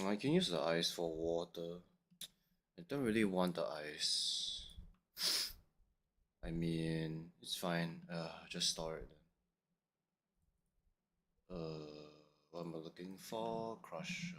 I can use the ice for water. I don't really want the ice. I mean, it's fine. Just store it. What am I looking for? Crusher.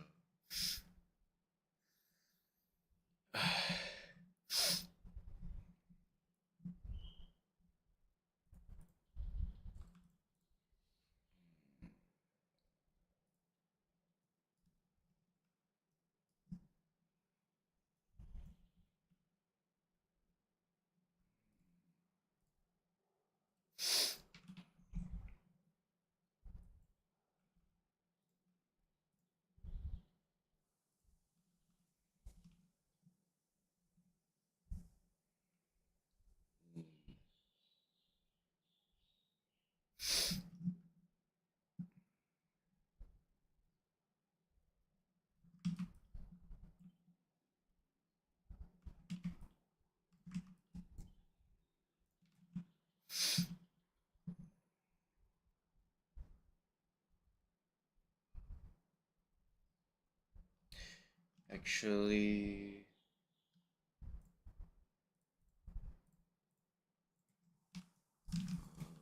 Actually,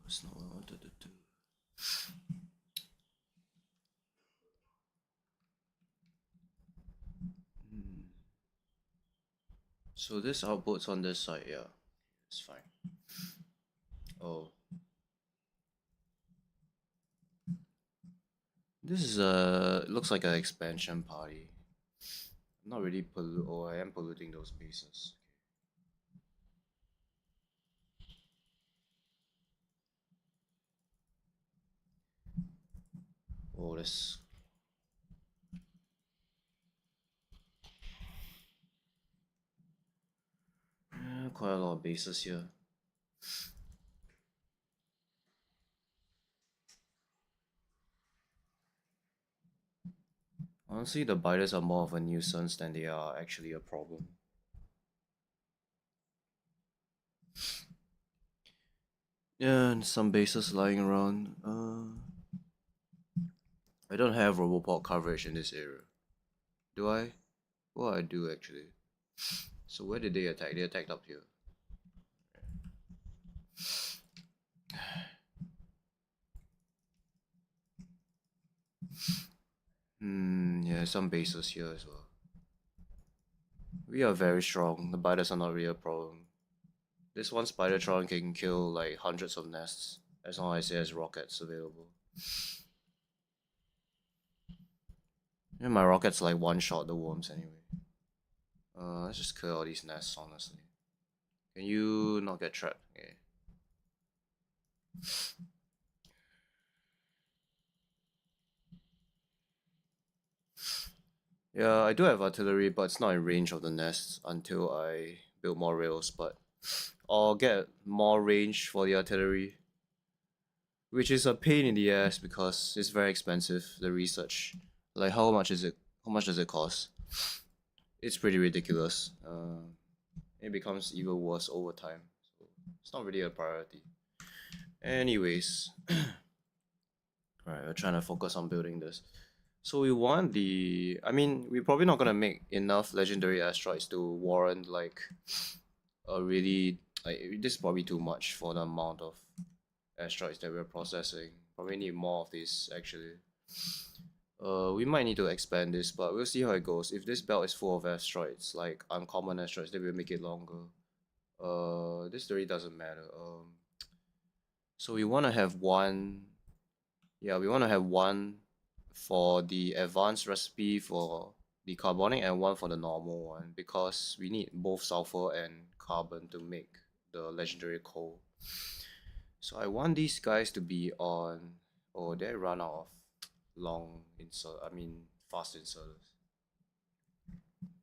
it's not what I wanted to do. So this output's on this side, yeah. It's fine. Oh. This is looks like an expansion party. I'm not really I am polluting those bases. Oh, this quite a lot of bases here. Honestly, the biters are more of a nuisance than they are actually a problem. Yeah, and some bases lying around. I don't have Roboport coverage in this area. Do I? Well, I do actually. So where did they attack? They attacked up here. Yeah, some bases here as well. We are very strong. The biters are not really a problem. This one Spidertron can kill like hundreds of nests as long as it has rockets available. And my rockets like one shot the worms anyway. Let's just kill all these nests honestly. Can you not get trapped? Okay. Yeah, I do have artillery, but it's not in range of the nests until I build more rails, but I'll get more range for the artillery, which is a pain in the ass because it's very expensive, the research. Like, how much is it? How much does it cost? It's pretty ridiculous. It becomes even worse over time, so it's not really a priority. Anyways, alright, we're trying to focus on building this. So we want I mean, we're probably not gonna make enough legendary asteroids to warrant like really this is probably too much for the amount of asteroids that we're processing. Probably need more of these actually. We might need to expand this, but we'll see how it goes. If this belt is full of asteroids, like uncommon asteroids, then we'll make it longer. This really doesn't matter. So we want to have one. Yeah, we want to have one for the advanced recipe for the carbonic and one for the normal one because we need both sulfur and carbon to make the legendary coal. So I want these guys to be on. Oh, they run out of long insert. I mean, fast inserters.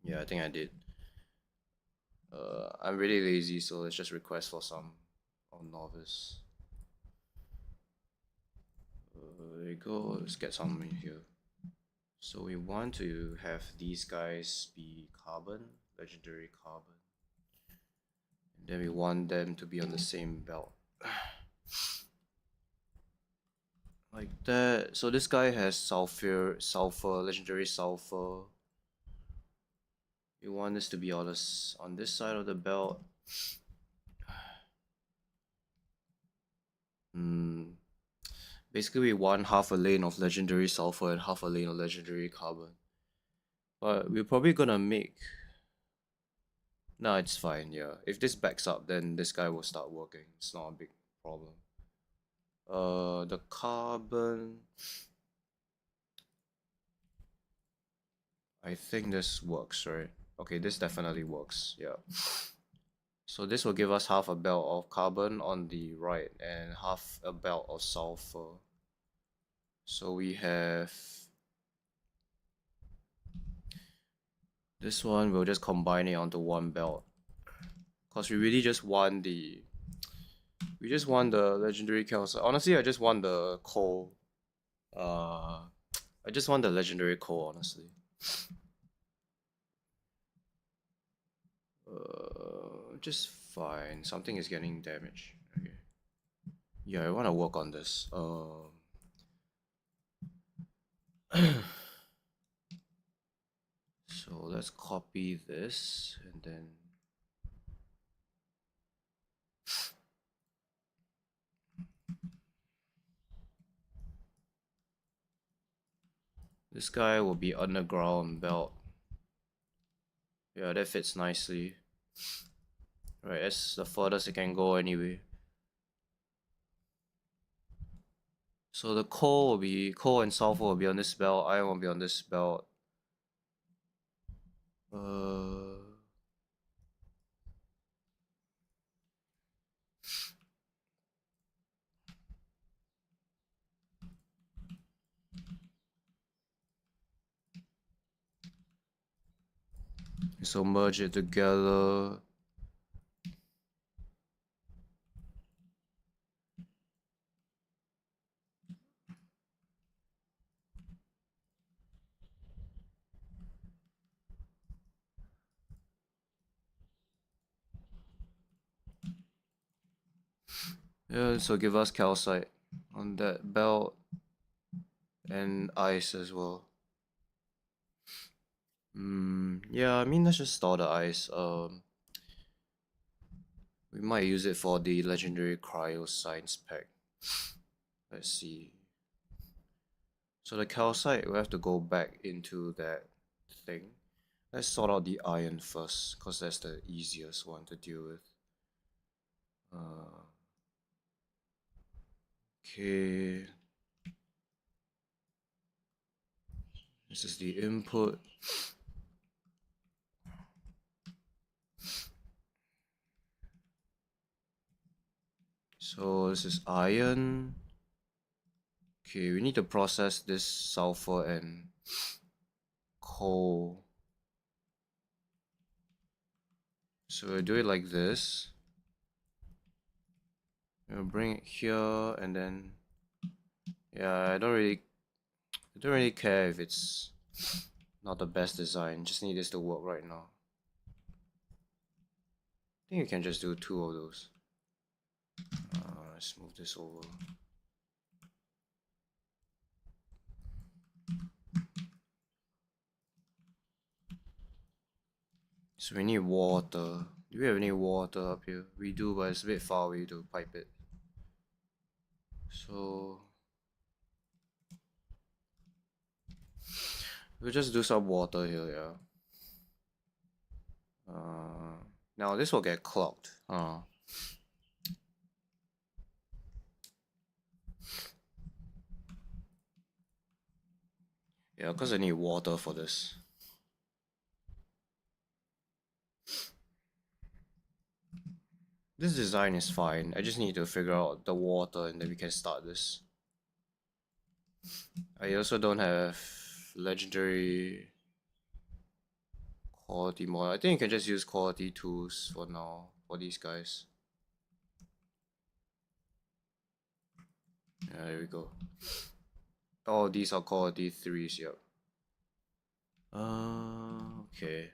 Yeah, I think I did. I'm really lazy, so let's just request for some on novice. There you go. Let's get some in here. So we want to have these guys be carbon, legendary carbon. And then we want them to be on the same belt. Like that. So this guy has sulfur, legendary sulfur. We want this to be on this side of the belt. Basically we want half a lane of legendary sulfur and half a lane of legendary carbon. But we're probably gonna make... No, it's fine, yeah. If this backs up, then this guy will start working. It's not a big problem. The carbon... I think this works, right? Okay, this definitely works, yeah. So this will give us half a belt of carbon on the right and half a belt of sulfur. So we have... This one, we'll just combine it onto one belt. Because we really just want the... We just want the legendary calcite. Honestly, I just want the coal. I just want the legendary coal, honestly. Just fine. Something is getting damaged. Okay. Yeah, I want to work on this. So let's copy this and then... This guy will be underground belt. Yeah, that fits nicely. Right, that's the furthest it can go anyway. So the coal and sulfur will be on this belt, iron will be on this belt. So merge it together. Yeah, so give us calcite on that belt and ice as well. Yeah, I mean, let's just store the ice. We might use it for the legendary cryo science pack. Let's see. So the calcite, we have to go back into that thing. Let's sort out the iron first, because that's the easiest one to deal with. Okay. This is the input. So this is iron. Okay, we need to process this sulfur and coal. So we'll do it like this. We'll bring it here and then... Yeah, I don't really care if it's not the best design. Just need this to work right now. I think you can just do 2 of those. Let's move this over. So we need water. Do we have any water up here? We do, but it's a bit far away to pipe it. So we'll just do some water here, yeah. Now this will get clogged. Yeah, because I need water for this. This design is fine. I just need to figure out the water and then we can start this. I also don't have legendary quality mod. I think you can just use quality tools for now for these guys. Yeah, there we go. Oh, these are quality 3s, yep. Okay.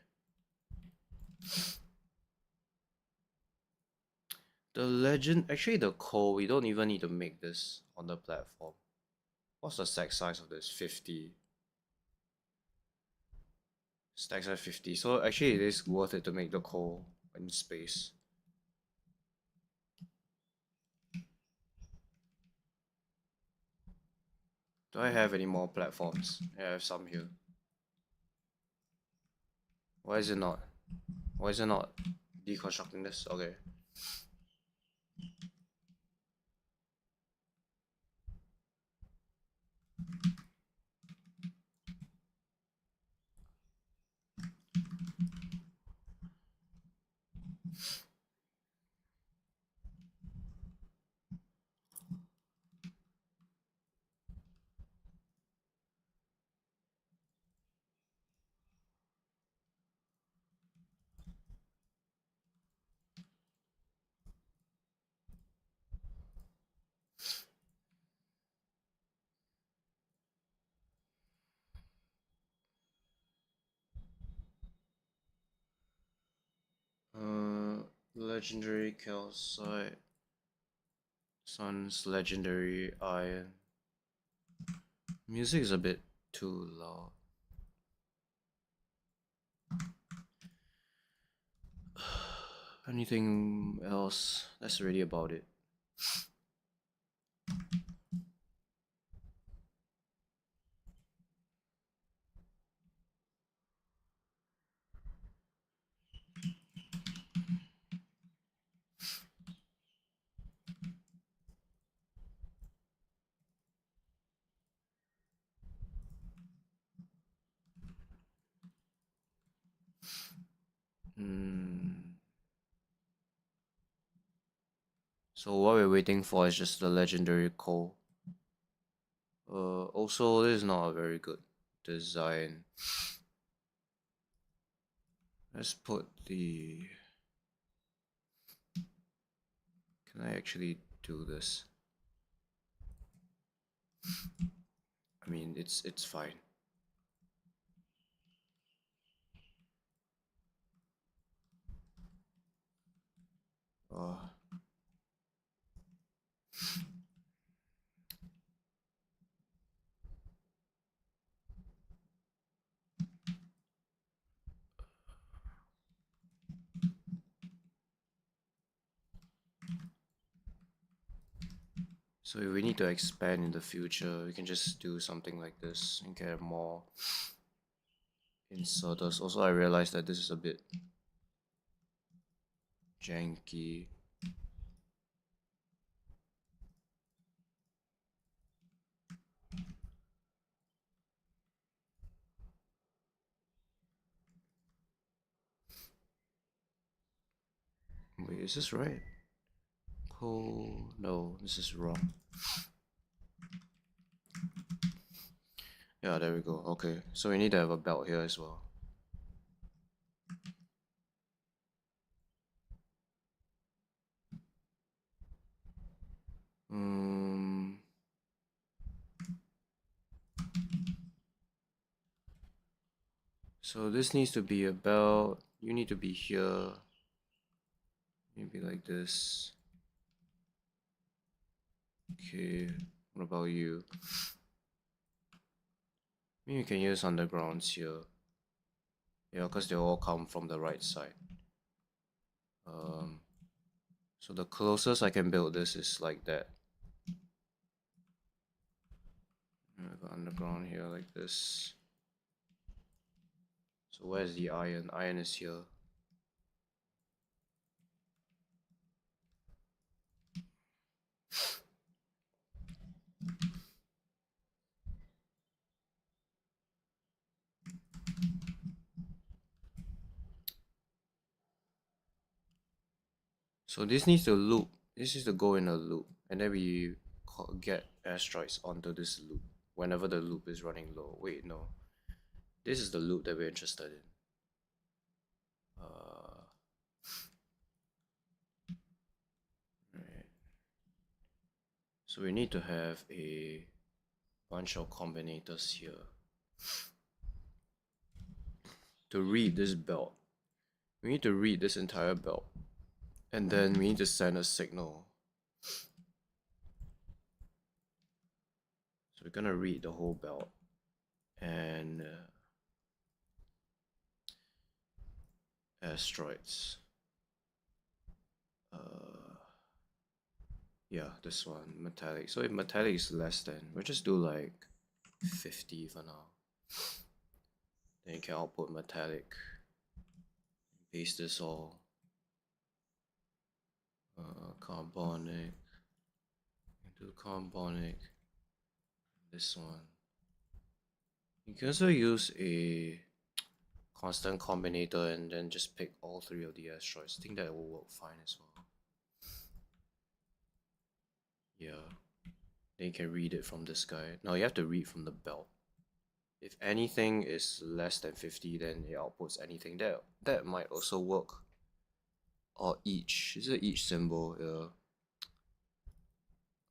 The legend, actually the coal, we don't even need to make this on the platform. What's the stack size of this? 50. Stack size 50. So actually it is worth it to make the coal in space. Do I have any more platforms? Yeah, I have some here. Why is it not? Why is it not deconstructing this? Okay. Legendary calcite. Sun's legendary iron. Music is a bit too loud. Anything else? That's really about it. So what we're waiting for is just the legendary coal. Also, this is not a very good design. Let's put the... Can I actually do this? I mean, it's fine. So if we need to expand in the future, we can just do something like this and get more inserters. Also, I realized that this is a bit janky. Wait, is this right? Cool. No, this is wrong. Yeah, there we go. Okay, so we need to have a belt here as well. So this needs to be a belt. You need to be here. Maybe like this. Okay, what about you? Maybe you can use undergrounds here. Yeah, because they all come from the right side. So the closest I can build this is like that. I go underground here like this. So where's the iron? Iron is here. So this needs to loop. This is to go in a loop, and then we get asteroids onto this loop whenever the loop is running low. Wait, no. This is the loop that we're interested in. Right. So we need to have a bunch of combinators here to read this belt. We need to read this entire belt, and then we need to send a signal. So we're gonna read the whole belt, and asteroids. Yeah, this one, metallic. So if metallic is less than, we'll just do like 50 for now. Then you can output metallic. Paste this all. Carbonic. Do carbonic. This one. You can also use a constant combinator and then just pick all three of the asteroids. I think that will work fine as well. Yeah. Then you can read it from this guy. Now you have to read from the belt. If anything is less than 50, then it outputs anything. That might also work. Or each. Is it each symbol? Yeah.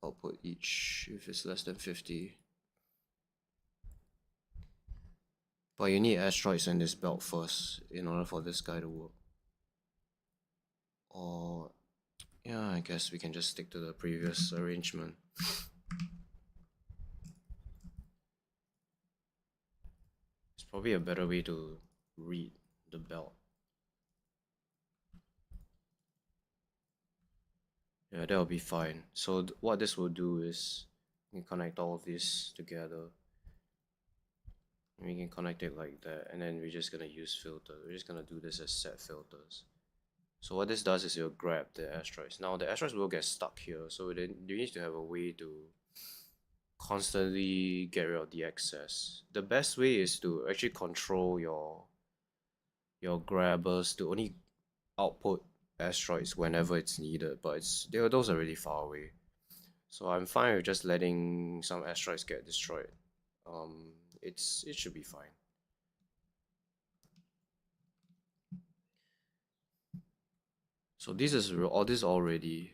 Output each if it's less than 50. But you need asteroids in this belt first in order for this guy to work. Or yeah, I guess we can just stick to the previous arrangement. It's probably a better way to read the belt. Yeah, that'll be fine. So what this will do is we can connect all of this together. And we can connect it like that, and then we're just gonna use filter. We're just gonna do this as set filters. So what this does is it'll grab the asteroids. Now the asteroids will get stuck here, so then you need to have a way to constantly get rid of the excess. The best way is to actually control your grabbers to only output asteroids whenever it's needed, but those are really far away. So I'm fine with just letting some asteroids get destroyed. It should be fine. So this is all ready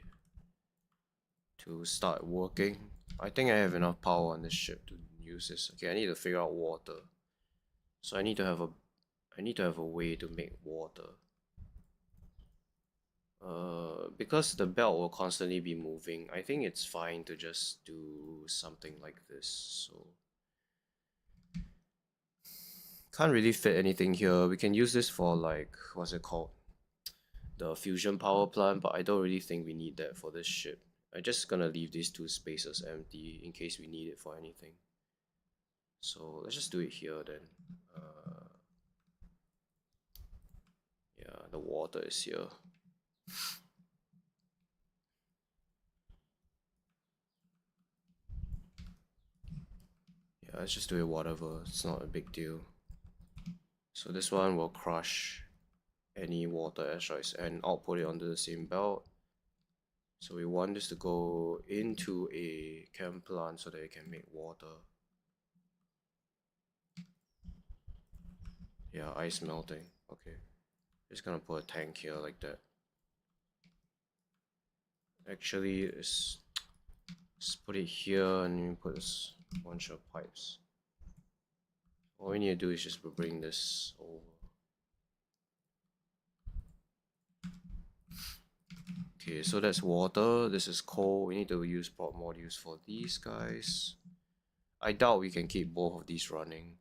to start working. I think I have enough power on this ship to use this. Okay, I need to figure out water. So I need to have a way to make water. Because the belt will constantly be moving, I think it's fine to just do something like this. So can't really fit anything here. We can use this for like, what's it called? The fusion power plant, but I don't really think we need that for this ship. I'm just gonna leave these two spaces empty in case we need it for anything. So let's just do it here then. Yeah, the water is here. Yeah, let's just do it whatever. It's not a big deal. So this one will crush any water asteroids and output it onto the same belt. So we want this to go into a chem plant so that it can make water. Yeah, ice melting. Okay. Just gonna put a tank here like that. Actually, let's put it here and then put this bunch of pipes. All we need to do is just bring this over. Okay, so that's water. This is coal. We need to use prop modules for these guys. I doubt we can keep both of these running.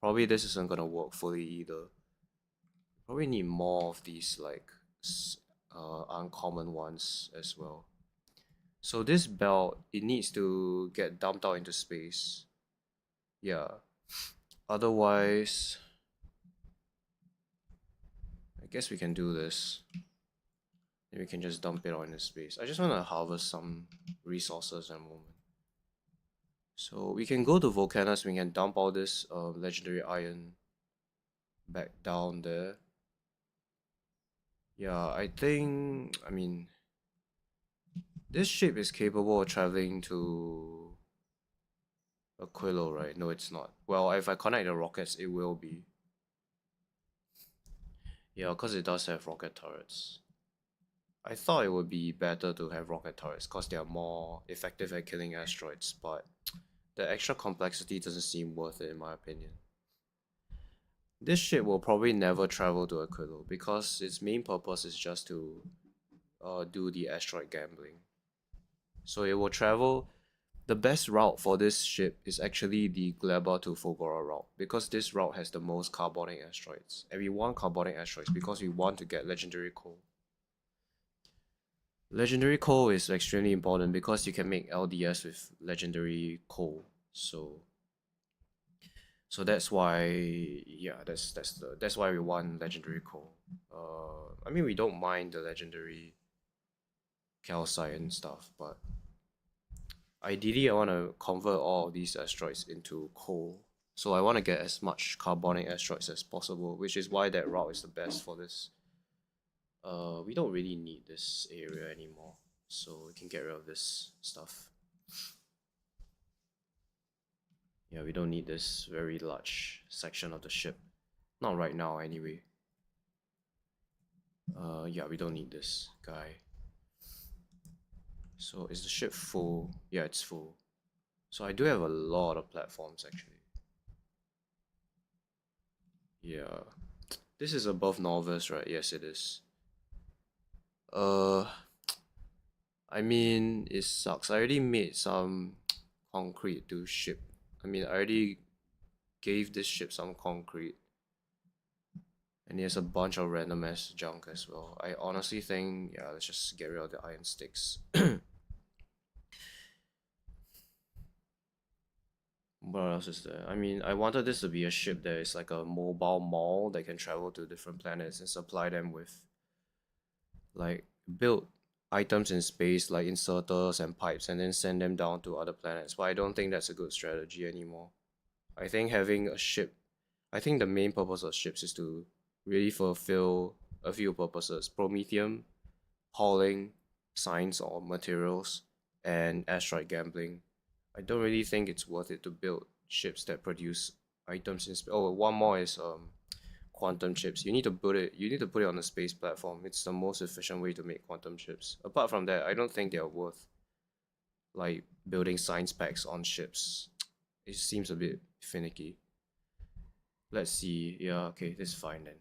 Probably this isn't gonna work fully either. Probably need more of these like uncommon ones as well. So this belt, it needs to get dumped out into space. Yeah. Otherwise, I guess we can do this. Then we can just dump it out into space. I just want to harvest some resources in a moment. So we can go to Volcanus, we can dump all this legendary iron back down there. Yeah, I mean, this ship is capable of traveling to Aquilo, right? No, it's not. Well, if I connect the rockets, it will be. Yeah, because it does have rocket turrets. I thought it would be better to have rocket turrets because they are more effective at killing asteroids, but the extra complexity doesn't seem worth it in my opinion. This ship will probably never travel to Aquilo because its main purpose is just to do the asteroid gambling. So it will travel. The best route for this ship is actually the Gleba to Fogora route because this route has the most carbonic asteroids. And we want carbonic asteroids because we want to get legendary coal. Legendary coal is extremely important because you can make LDS with legendary coal. So that's why, yeah, that's why we want legendary coal. I mean we don't mind the legendary calcite and stuff, but ideally I want to convert all of these asteroids into coal. So I want to get as much carbonic asteroids as possible, which is why that route is the best for this. We don't really need this area anymore, so we can get rid of this stuff. Yeah, we don't need this very large section of the ship. Not right now, anyway. Yeah, we don't need this guy. So is the ship full? Yeah, it's full. So I do have a lot of platforms actually. Yeah. This is above Novus, right? Yes, it is. Uh, I mean, it sucks. I already made some concrete to ship. I mean, I already gave this ship some concrete. And he has a bunch of random ass junk as well. I honestly think, yeah, let's just get rid of the iron sticks. What else is there? I mean, I wanted this to be a ship that is like a mobile mall that can travel to different planets and supply them with, like, build items in space like inserters and pipes and then send them down to other planets. But I don't think that's a good strategy anymore. I think having a ship, I think the main purpose of ships is to really fulfill a few purposes: Prometheum, hauling, science or materials, and asteroid gambling. I don't really think it's worth it to build ships that produce items in space. Oh, one more is quantum chips. You need to put it. You need to put it on a space platform. It's the most efficient way to make quantum chips. Apart from that, I don't think they are worth like building science packs on ships. It seems a bit finicky. Let's see. Yeah, okay, this is fine then.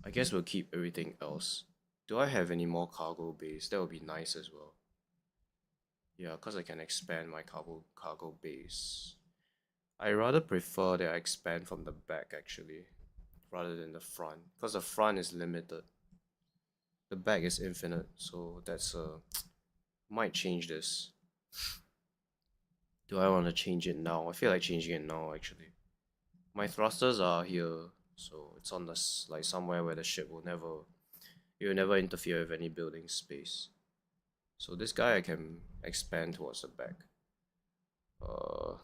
I guess we'll keep everything else. Do I have any more cargo bays? That would be nice as well. Yeah, because I can expand my cargo base. I rather prefer that I expand from the back actually, rather than the front, because the front is limited. The back is infinite, so that's might change this. Do I want to change it now? I feel like changing it now actually. My thrusters are here, so it's on this like somewhere where the ship will never, it will never interfere with any building space. So this guy I can expand towards the back. Uh,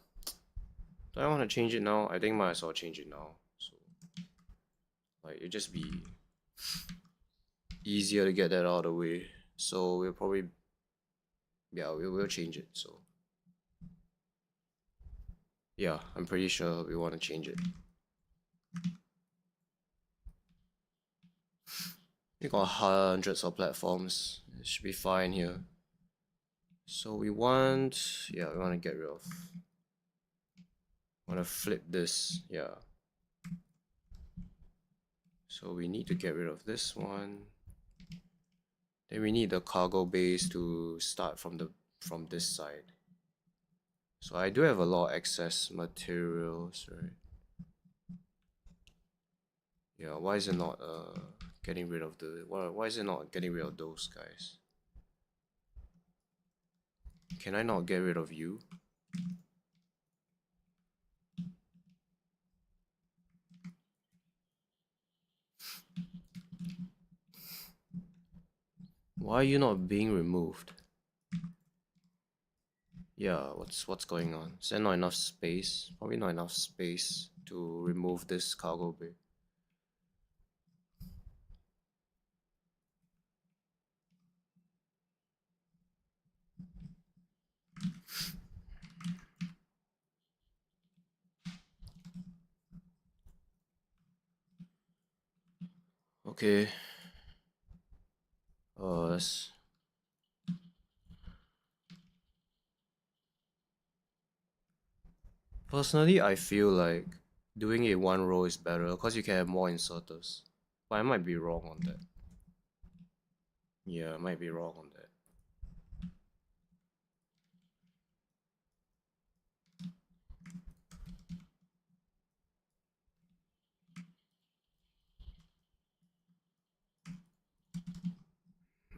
do I want to change it now? I think might as well change it now. So like it just be easier to get that out of the way. So we'll probably, yeah, we will change it. So yeah, I'm pretty sure we want to change it. We got hundreds of platforms. It should be fine here. So we want, yeah, we want to get rid of. Want to flip this, yeah. So we need to get rid of this one. Then we need the cargo base to start from this side. So I do have a lot of excess materials, right? Yeah, why is it not getting rid of the why is it not getting rid of those guys? Can I not get rid of you? Why are you not being removed? Yeah, what's going on? Is there not enough space? Probably not enough space to remove this cargo bay. Okay. That's... Personally, I feel like doing it one row is better because you can have more inserters. But I might be wrong on that. Yeah, I might be wrong on that.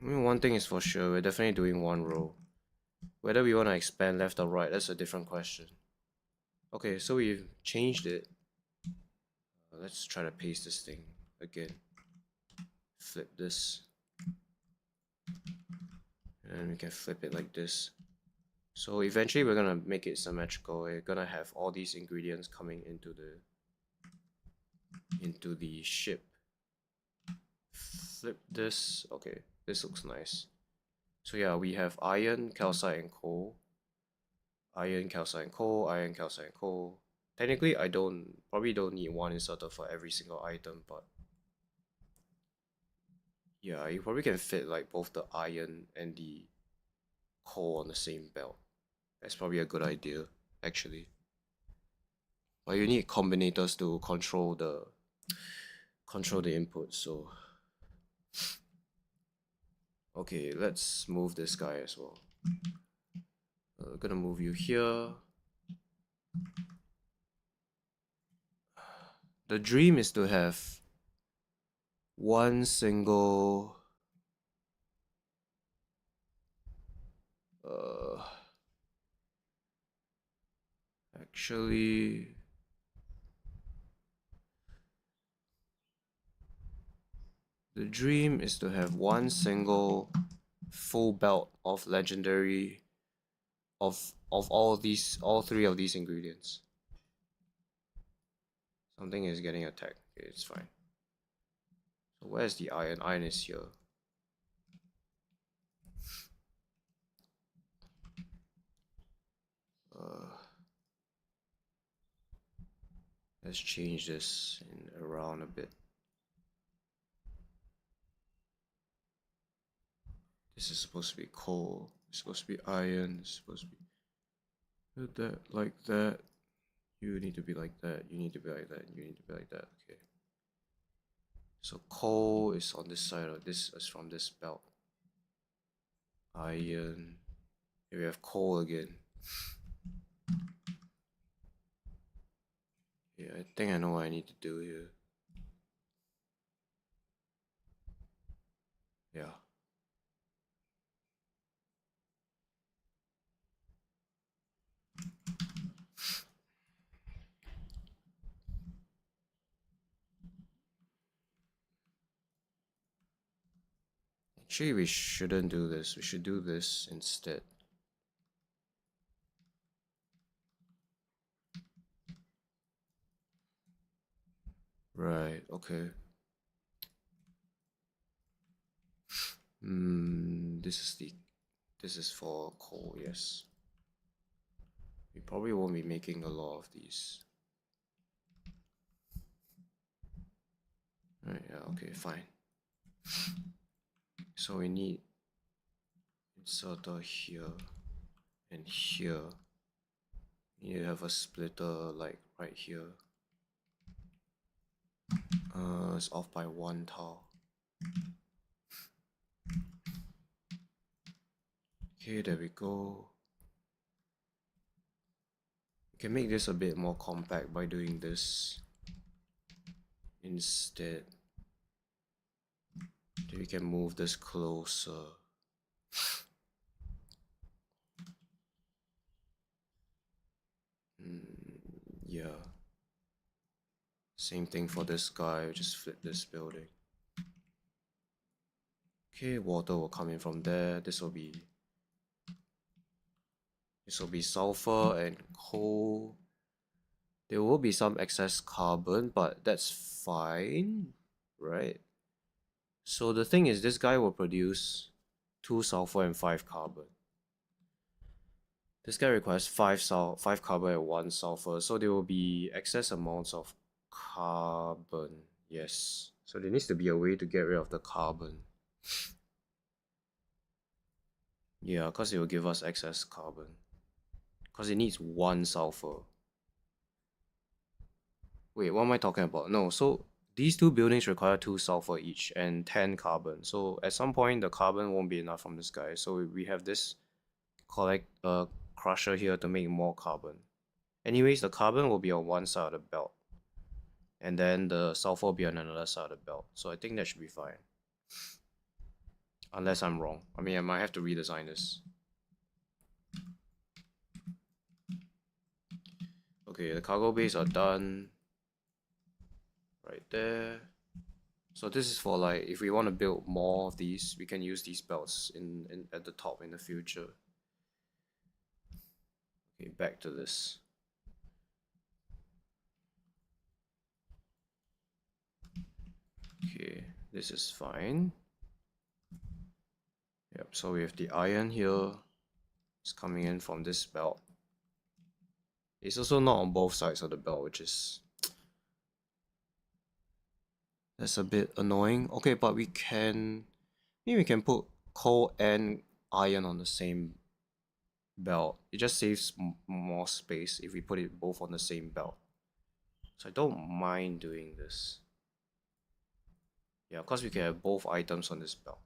I mean, one thing is for sure, we're definitely doing one row. Whether we want to expand left or right, that's a different question. Okay, so we've changed it. Let's try to paste this thing again. Flip this. And we can flip it like this. So eventually we're gonna make it symmetrical. We're gonna have all these ingredients coming into the ship. Flip this. Okay, this looks nice. So yeah, we have iron, calcite, and coal. Iron, calcite, and coal. Iron, calcite, and coal. Technically, I probably don't need one inserter for every single item, but yeah, you probably can fit like both the iron and the coal on the same belt. That's probably a good idea, actually. But you need combinators to control the input. So okay, let's move this guy as well. Gonna move you here. The dream is to have one single uh actually the dream is to have one single full belt of legendary of all three of these ingredients. Something is getting attacked. Okay, it's fine. So where's the iron? Iron is here. Uh, let's change this around a bit. This is supposed to be coal. It's supposed to be iron. It's supposed to be that like that. You need to be like that. You need to be like that. You need to be like that. Okay. So coal is on this side of this is from this belt. Iron. Here we have coal again. Yeah, I think I know what I need to do here. Yeah. Actually, we shouldn't do this. We should do this instead. Right, okay. This is for coal, yes. We probably won't be making a lot of these. Right, yeah, okay, fine. So we need inserter here and here. You have a splitter like right here. It's off by 1 tile. Okay, there we go. We can make this a bit more compact by doing this instead. We can move this closer. Yeah. Same thing for this guy, just flip this building. Okay, water will come in from there. This will be sulfur and coal. There will be some excess carbon, but that's fine, right? So the thing is, this guy will produce 2 sulfur and 5 carbon. This guy requires 5 carbon and 1 sulfur, so there will be excess amounts of carbon. Yes. So there needs to be a way to get rid of the carbon. Yeah, because it will give us excess carbon. Because it needs 1 sulfur. Wait, what am I talking about? No, so these 2 buildings require 2 sulfur each and 10 carbon. So at some point, the carbon won't be enough from this guy. So we have this crusher here to make more carbon. Anyways, the carbon will be on one side of the belt. And then the sulfur will be on another side of the belt. So I think that should be fine. Unless I'm wrong. I mean, I might have to redesign this. Okay, the cargo bays are done. Right there. So this is for like, if we want to build more of these, we can use these belts at the top in the future. Okay, back to this. Okay, this is fine. Yep, so we have the iron here. It's coming in from this belt. It's also not on both sides of the belt, which is... that's a bit annoying. Okay, but we can... maybe we can put coal and iron on the same belt. It just saves more space if we put it both on the same belt. So I don't mind doing this. Yeah, because we can have both items on this belt.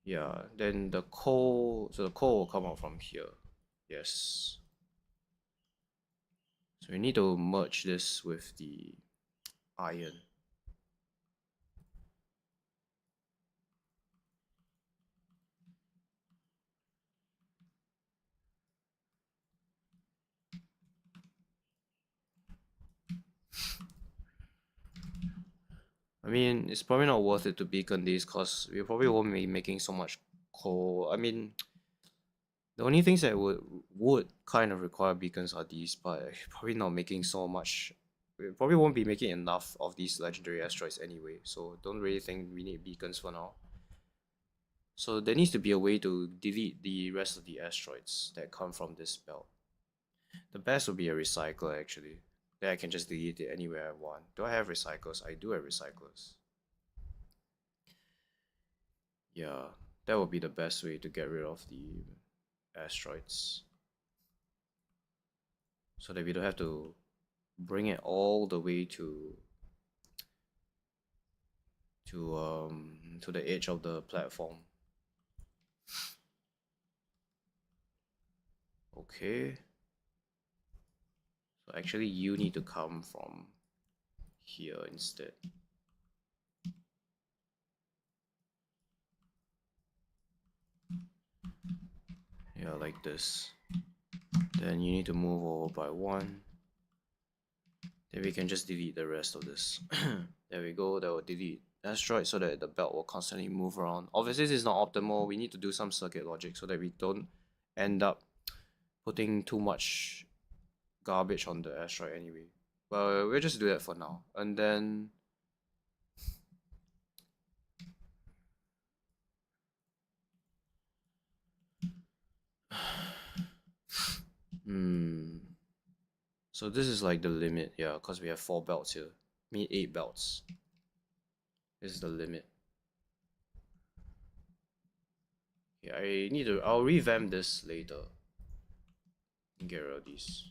Yeah, then the coal, so the coal will come out from here. Yes. So we need to merge this with the iron. I mean, it's probably not worth it to beacon these because we probably won't be making so much coal. I mean, the only things that would kind of require beacons are these, but probably not making so much. We probably won't be making enough of these legendary asteroids anyway, so don't really think we need beacons for now. So there needs to be a way to delete the rest of the asteroids that come from this belt. The best would be a recycler actually. Then I can just delete it anywhere I want. Do I have recyclers? I do have recyclers. Yeah, that would be the best way to get rid of the asteroids. So that we don't have to bring it all the way to the edge of the platform. Okay. So actually you need to come from here instead. Yeah, like this. Then you need to move over by 1. Then we can just delete the rest of this. There we go, that will delete asteroid so that the belt will constantly move around. Obviously this is not optimal, we need to do some circuit logic so that we don't end up putting too much garbage on the asteroid anyway. But we'll just do that for now. And then so this is like the limit, yeah, because we have 4 belts here. I mean 8 belts. This is the limit. Yeah, I'll revamp this later. Get rid of these.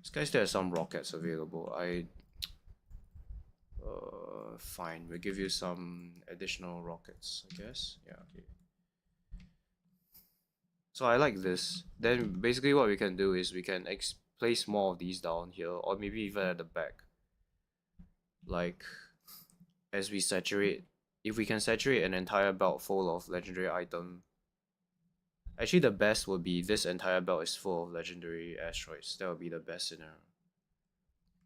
This guy still has some rockets available. Fine, we'll give you some additional rockets, I guess. Yeah, okay. So I like this. Then basically what we can do is we can place more of these down here, or maybe even at the back. Like, as we saturate, if we can saturate an entire belt full of legendary item. Actually, the best would be this entire belt is full of legendary asteroids. That would be the best scenario.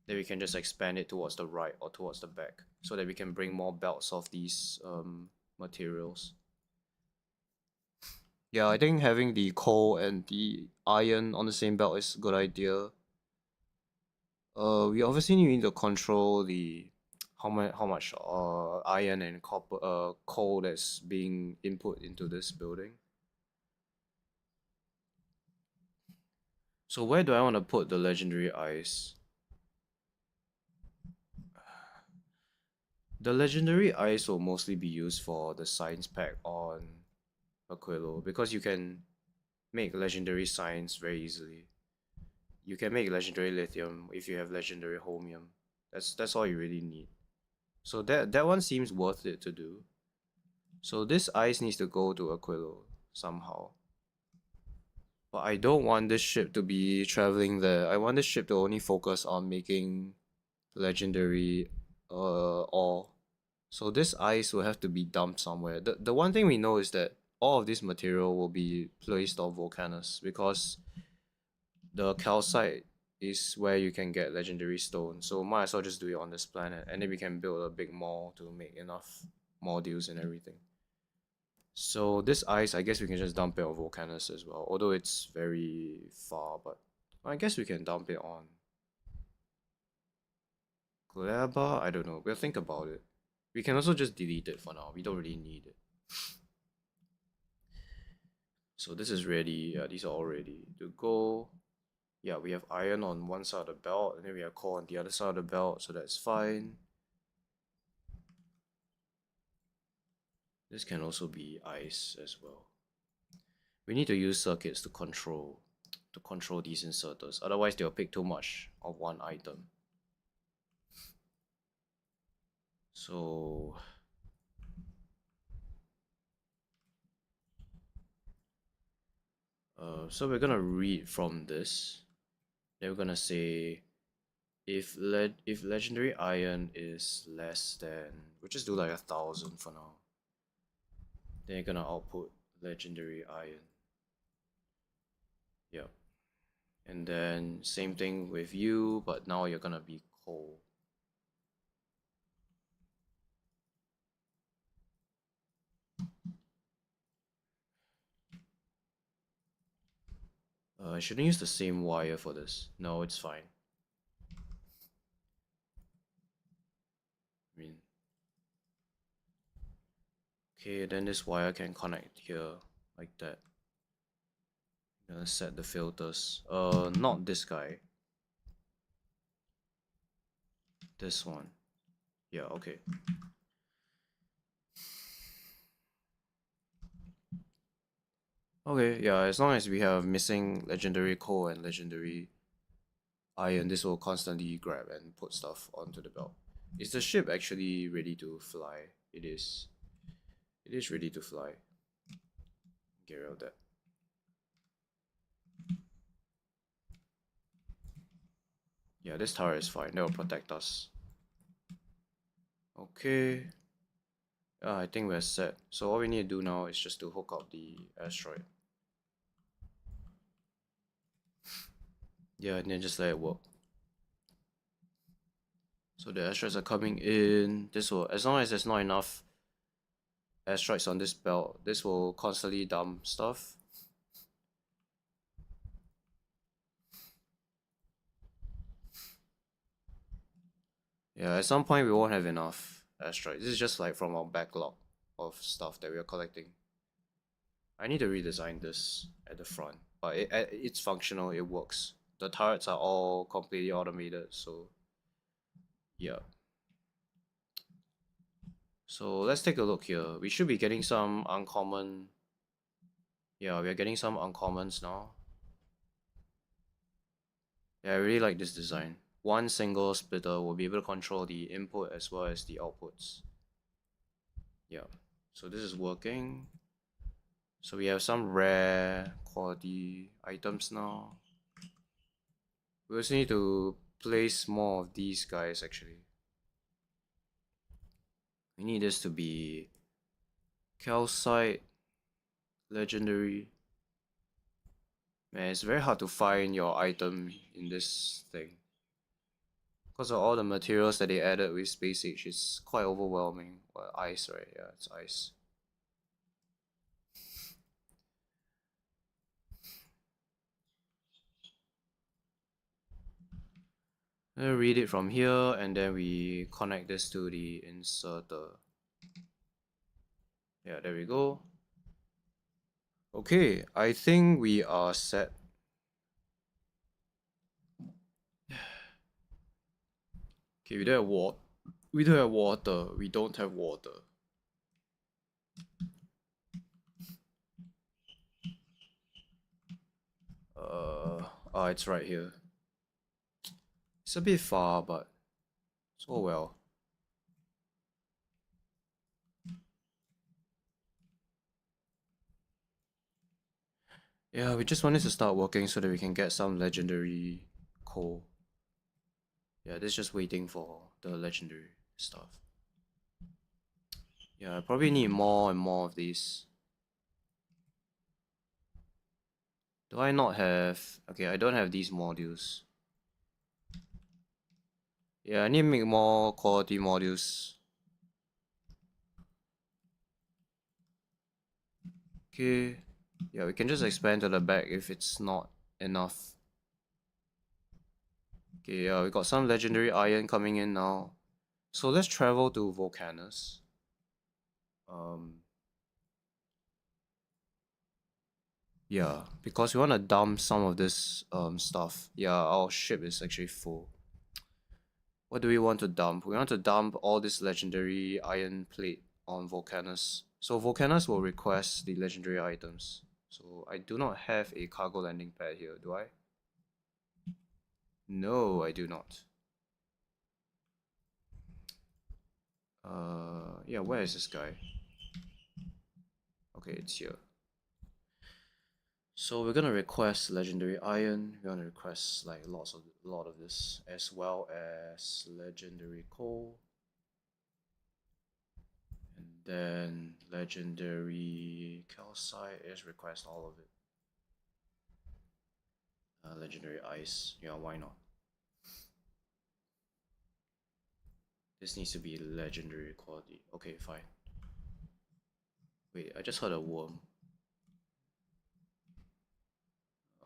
Then we can just expand it towards the right or towards the back, so that we can bring more belts of these materials. Yeah, I think having the coal and the iron on the same belt is a good idea. We obviously need to control the how much iron and copper coal that's being input into this building. So where do I want to put the legendary ice? The legendary ice will mostly be used for the science pack on Aquilo because you can make legendary science very easily. You can make legendary lithium if you have legendary holmium. That's all you really need. So that one seems worth it to do. So this ice needs to go to Aquilo somehow. But I don't want this ship to be traveling there. I want this ship to only focus on making legendary ore. So this ice will have to be dumped somewhere. The one thing we know is that all of this material will be placed on Volcanus because the calcite is where you can get legendary stone. So might as well just do it on this planet, and then we can build a big mall to make enough modules and everything. So this ice, I guess we can just dump it on Volcanus as well, although it's very far, but I guess we can dump it on Gleba. I don't know, we'll think about it. We can also just delete it for now, we don't really need it. So this is ready, yeah, these are all ready to go. Yeah, we have iron on one side of the belt, and then we have coal on the other side of the belt, so that's fine. This can also be ice as well. We need to use circuits to control these inserters, otherwise they'll pick too much of one item. So so we're gonna read from this. Then we're gonna say if legendary iron is less than, we'll just do like 1,000 for now. Then you're gonna output legendary iron. Yep. And then same thing with you, but now you're gonna be coal. I shouldn't use the same wire for this. No, it's fine. I mean, okay, then this wire can connect here like that. I'm gonna set the filters. Not this guy. This one. Yeah, okay. Okay, yeah, as long as we have missing legendary coal and legendary iron, this will constantly grab and put stuff onto the belt. Is the ship actually ready to fly? It is. It is ready to fly. Get rid of that. Yeah, this tower is fine. That will protect us. Okay. I think we're set. So all we need to do now is just to hook up the asteroid. Yeah, and then just let it work. So the asteroids are coming in. This will, as long as there's not enough asteroids on this belt, this will constantly dump stuff. Yeah, at some point we won't have enough asteroids. This is just like from our backlog of stuff that we are collecting. I need to redesign this at the front, but it's functional, it works. The turrets are all completely automated, so yeah. So let's take a look here. We should be getting some uncommon. Yeah, we are getting some uncommons now. Yeah, I really like this design. One single splitter will be able to control the input as well as the outputs. Yeah, so this is working. So we have some rare quality items now, We also need to place more of these guys actually. We need this to be calcite, legendary. Man, it's very hard to find your item in this thing. Because of all the materials that they added with Space Age, it's quite overwhelming. Well, ice, right? Yeah, it's ice. Read it from here, and then we connect this to the inserter. Yeah, there we go. Okay, I think we are set. Okay, we don't have water. We don't have water. We don't have water. It's right here. It's a bit far, but oh well. Yeah, we just wanted to start working so that we can get some legendary coal. Yeah, this is just waiting for the legendary stuff. Yeah, I probably need more and more of these. Do I not have... Okay, I don't have these modules. Yeah, I need to make more quality modules. Okay. Yeah, we can just expand to the back if it's not enough. Okay, yeah, we got some legendary iron coming in now. So let's travel to Volcanus. Yeah, because we want to dump some of this stuff. Yeah, our ship is actually full. What do we want to dump? We want to dump all this legendary iron plate on Volcanus. So Volcanus will request the legendary items. So I do not have a cargo landing pad here, do I? No, I do not. Yeah, where is this guy? Okay, it's here. So we're gonna request legendary iron. We're gonna request like a lot of this, as well as legendary coal, and then legendary calcite. Is request all of it. Legendary ice. Yeah, why not? This needs to be legendary quality. Okay, fine. Wait, I just heard a worm.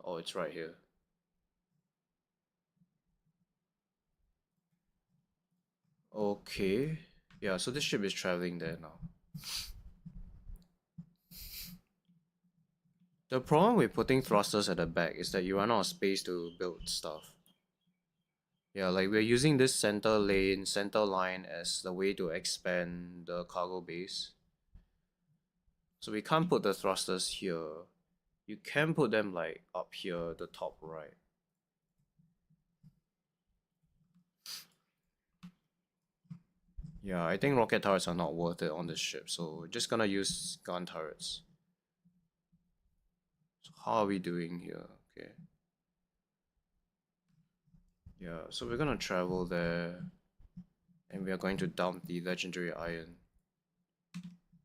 Oh, it's right here. Okay. Yeah, so this ship is traveling there now. The problem with putting thrusters at the back is that you run out of space to build stuff. Yeah, like we're using this center lane, center line as the way to expand the cargo base. So we can't put the thrusters here. You can put them like up here, the top right. Yeah, I think rocket turrets are not worth it on this ship, so we're just gonna use gun turrets. So how are we doing here? Okay. Yeah, so we're gonna travel there, and we are going to dump the legendary iron.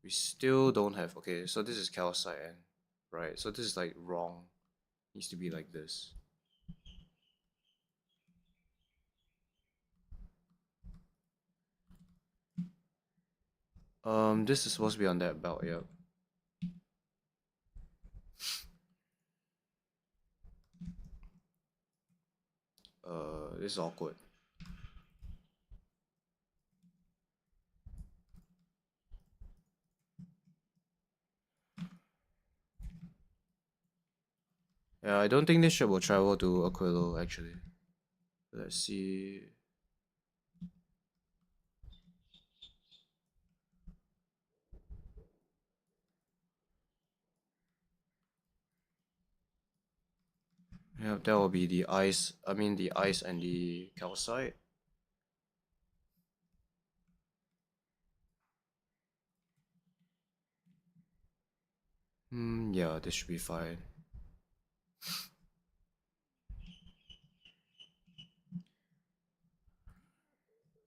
We still don't have... Okay, so this is calcite, right? So this is like wrong. Needs to be like this. This is supposed to be on that belt, yep. This is awkward. Yeah, I don't think this ship will travel to Aquilo, actually. Let's see. Yeah, that will be the ice. I mean, the ice and the calcite. Yeah, this should be fine.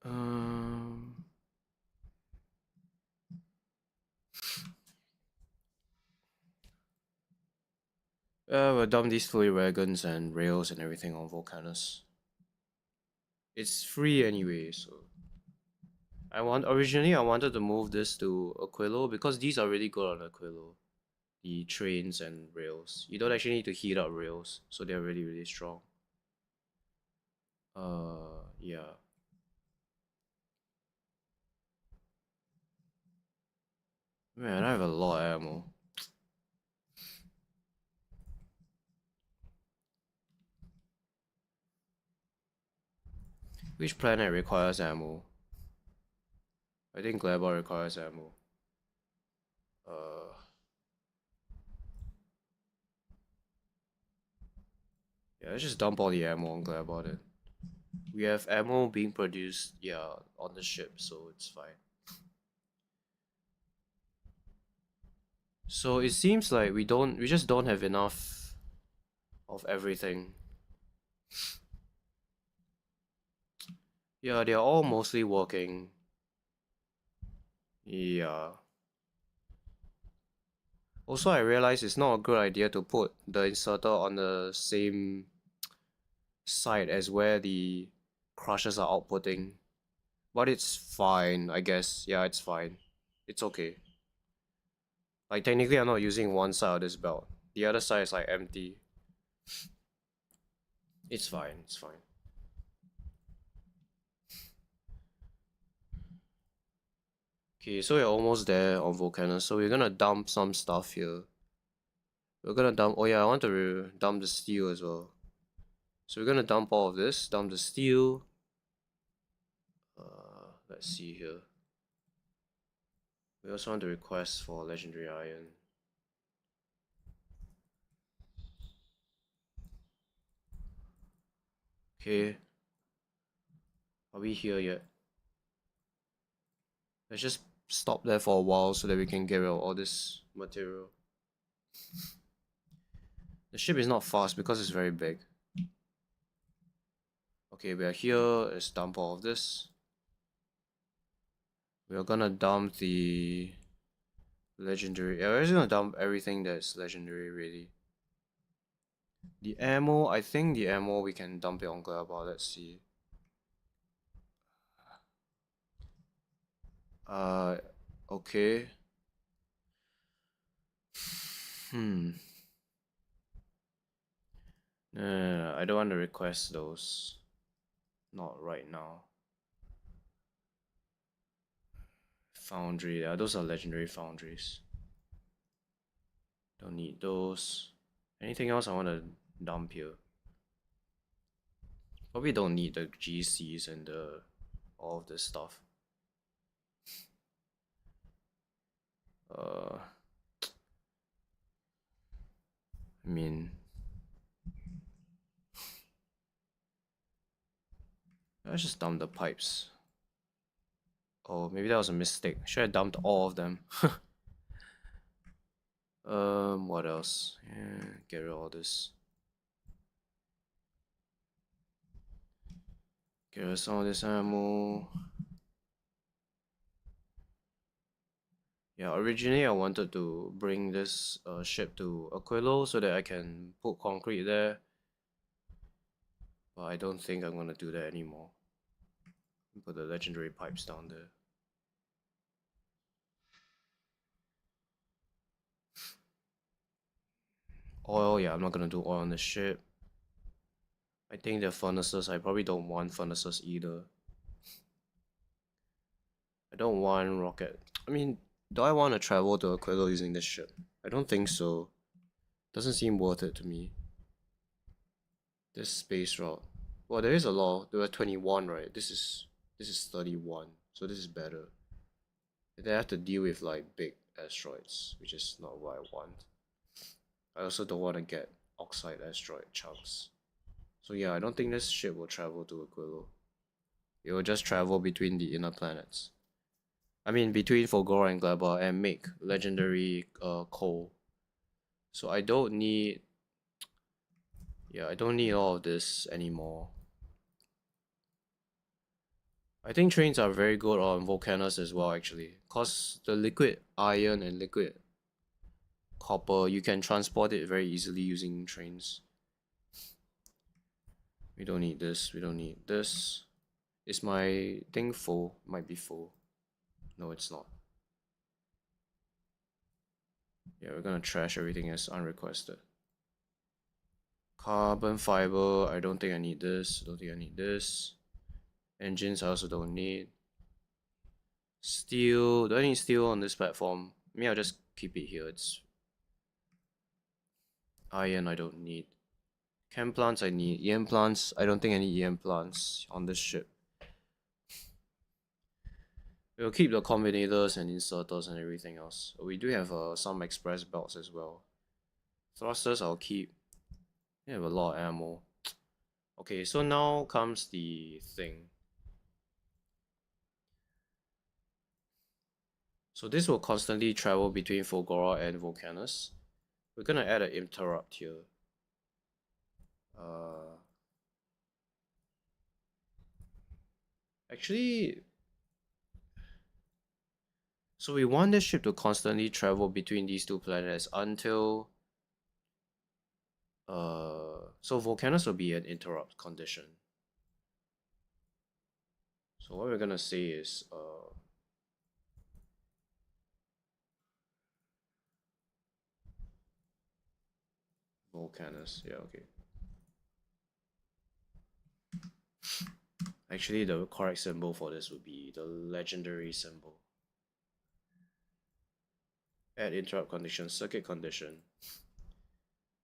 Um, we'll dump these fluid wagons and rails and everything on Volcanus. It's free anyway, so originally I wanted to move this to Aquilo because these are really good on Aquilo. The trains and rails. You don't actually need to heat up rails, so they're really strong. Yeah. Man, I have a lot of ammo. Which planet requires ammo? I think Gleba requires ammo. Uh, yeah, let's just dump all the ammo on Gleba then. We have ammo being produced, yeah, on the ship, so it's fine. So it seems like we just don't have enough of everything. Yeah, they're all mostly working. Yeah. Also, I realize it's not a good idea to put the inserter on the same side as where the crushers are outputting. But it's fine, I guess. Yeah, it's fine. It's okay. Like, technically, I'm not using one side of this belt. The other side is like empty. It's fine, it's fine. Okay, so we're almost there on Volcanus. So we're gonna dump some stuff here. We're gonna dump. Oh, yeah, I want to dump the steel as well. So we're gonna dump all of this, dump the steel. Let's see here. We also want to request for legendary iron. Okay. Are we here yet? Let's just stop there for a while so that we can get rid of all this material. The ship is not fast because it's very big. Okay, we are here. Let's dump all of this. We are gonna dump the legendary. Yeah, we're just gonna dump everything that's legendary, really. The ammo, I think the ammo we can dump it on Glaba. Let's see. Okay. Hmm. No, I don't want to request those. Not right now. Foundry, yeah, those are legendary foundries. Don't need those. Anything else I want to dump here? Probably don't need the GCs and all of this stuff. I mean, let's just dump the pipes. Oh, maybe that was a mistake. Should have dumped all of them. What else? Yeah, get rid of all this. Get rid of some of this ammo. Yeah, originally I wanted to bring this ship to Aquilo so that I can put concrete there. But I don't think I'm gonna do that anymore. Put the legendary pipes down there. Oil, yeah, I'm not gonna do oil on the ship. I think the furnaces, I probably don't want furnaces either. I don't want rocket. I mean, do I want to travel to Aquilo using this ship? I don't think so. Doesn't seem worth it to me. This space route. Well, there is a lot. There are 21, right? This is 31, so this is better. They have to deal with like big asteroids, which is not what I want. I also don't want to get oxide asteroid chunks. So yeah, I don't think this ship will travel to Aquilo. It will just travel between the inner planets. I mean, between Fulgora and Gleba and make legendary coal. So I don't need. Yeah, I don't need all of this anymore. I think trains are very good on volcanoes as well, actually, cause the liquid iron and liquid copper, you can transport it very easily using trains. We don't need this. We don't need this. Is my thing full? Might be full. No, it's not. Yeah, we're gonna trash everything as unrequested. Carbon fiber, I don't think I need this. Don't think I need this. Engines, I also don't need. Steel, do I need steel on this platform? Maybe I'll just keep it here. It's iron, I don't need. Chem plants, I need. EM plants, I don't think I need EM plants on this ship. We'll keep the combinators and inserters and everything else. We do have some express belts as well. Thrusters, I'll keep. We have a lot of ammo. Okay, so now comes the thing. So this will constantly travel between Fulgora and Volcanus. We're gonna add an interrupt here. Actually, so we want this ship to constantly travel between these two planets until so Volcanus will be an interrupt condition. So what we're gonna say is Volcanus, yeah, okay. Actually, the correct symbol for this would be the legendary symbol. Add interrupt condition, circuit condition.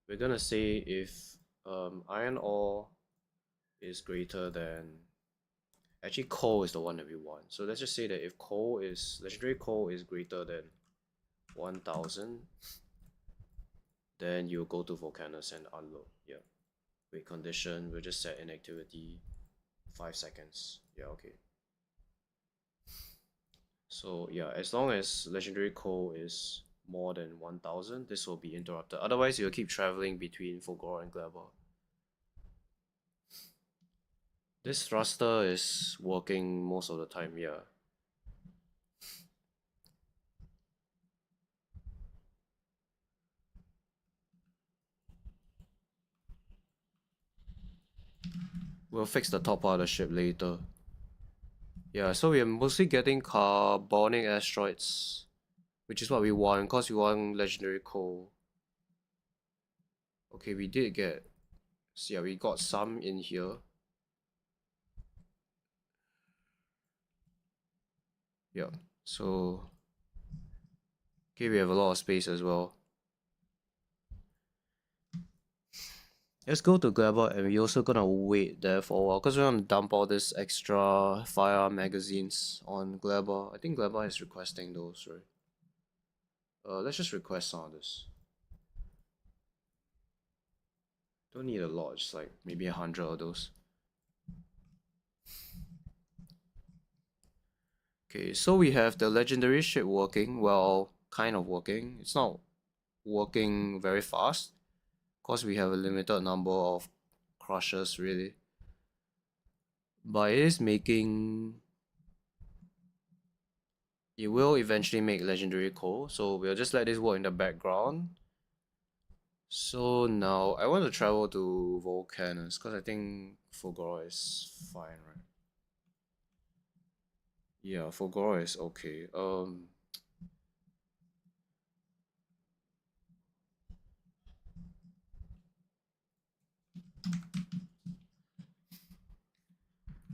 We're gonna say if iron ore is greater than, actually coal is the one that we want. So let's just say that if legendary coal is greater than 1000, then you go to Volcanus and unload. Yeah. Wait condition, we'll just set inactivity 5 seconds. Yeah, okay. So yeah, as long as legendary coal is more than 1000, this will be interrupted. Otherwise, you'll keep traveling between Fulgora and Glabor. This thruster is working most of the time, yeah. We'll fix the top part of the ship later. Yeah, so we are mostly getting carbonic asteroids, which is what we want, because we want legendary coal. Okay, we did get, so yeah, we got some in here. Yeah, so okay, we have a lot of space as well. Let's go to Glabor, and we're also gonna wait there for a while because we're gonna dump all this extra fire magazines on Glabor. I think Glabor is requesting those, right? Let's just request some of this. Don't need a lot, just like maybe 100 of those. Okay, so we have the legendary ship working, well, kind of working. It's not working very fast because we have a limited number of crushers, really. But it is making, it will eventually make legendary coal, so we'll just let this work in the background. So now I want to travel to Volcanus because I think Fulgora is fine, right? Yeah, Fulgora is okay.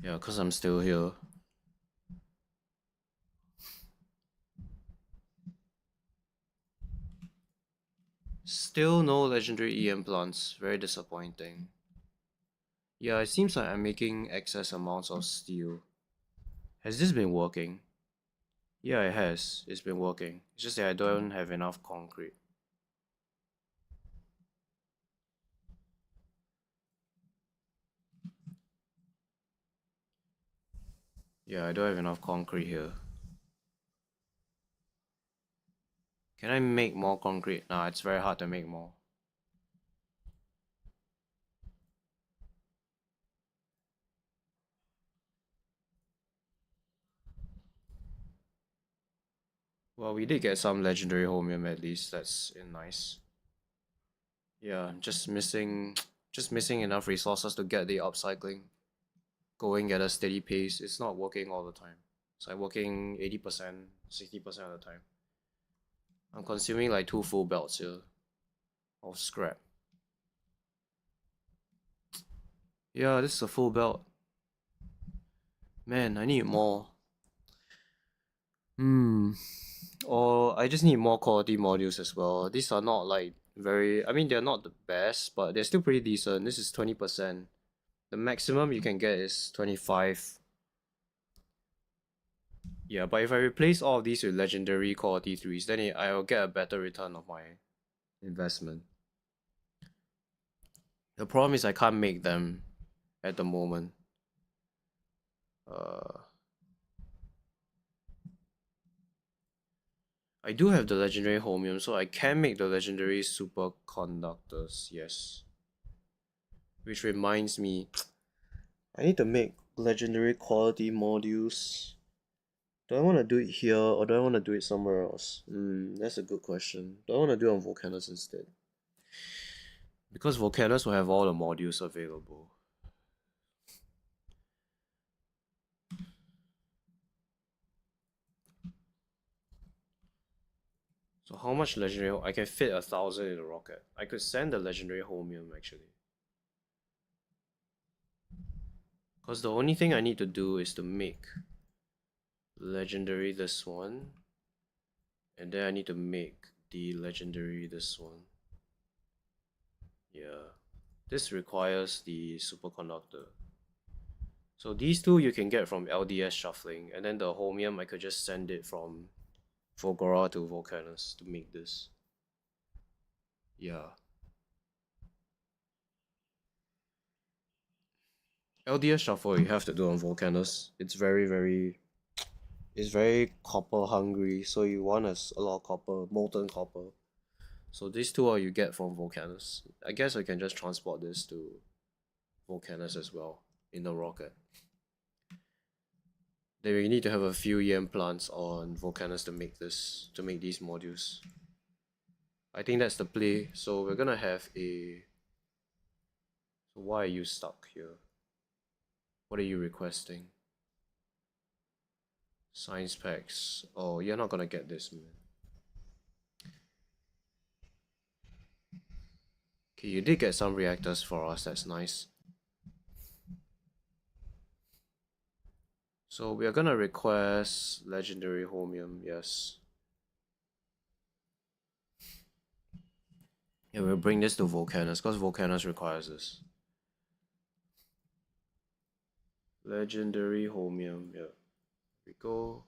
Yeah, because I'm still here. Still no legendary EM plants. Very disappointing. Yeah, it seems like I'm making excess amounts of steel. Has this been working? Yeah, it has. It's been working. It's just that I don't have enough concrete. Yeah, I don't have enough concrete here. Can I make more concrete? Nah, it's very hard to make more. Well, we did get some legendary Homium at least. That's nice. Yeah, just missing enough resources to get the upcycling going at a steady pace. It's not working all the time. It's like working 80%, 60% of the time. I'm consuming like 2 full belts here of scrap. Yeah, this is a full belt. Man, I need more. Or I just need more quality modules as well. These are not like very, I mean, they're not the best, but they're still pretty decent. This is 20%. The maximum you can get is 25. Yeah, but if I replace all of these with legendary quality 3s, then I'll get a better return of my investment. The problem is I can't make them at the moment. I do have the legendary Homium, so I can make the legendary superconductors, yes. Which reminds me, I need to make legendary quality modules. Do I want to do it here or do I want to do it somewhere else? That's a good question. Do I want to do it on Volcanus instead? Because Volcanus will have all the modules available. So how much legendary? I can fit 1,000 in a rocket. I could send the legendary Homium actually. Because the only thing I need to do is to make legendary this one. And then I need to make the legendary this one. Yeah. This requires the superconductor. So these two you can get from LDS shuffling. And then the Homium I could just send it from Volgora to Volcanus to make this. Yeah. LDS shuffle you have to do on Volcanus. It's very copper hungry, so you want a lot of copper, molten copper. So these two are you get from Volcanus. I guess I can just transport this to Volcanus as well in the rocket. Then we need to have a few EM plants on Volcanus to make these modules. I think that's the play. So we're gonna have a. So why are you stuck here? What are you requesting? Science packs. Oh, you're not gonna get this, man. Okay, you did get some reactors for us. That's nice. So we are gonna request legendary Homium. Yes. Yeah, we'll bring this to Volcanus because Volcanus requires this. Legendary Homium. Yeah. Here we go.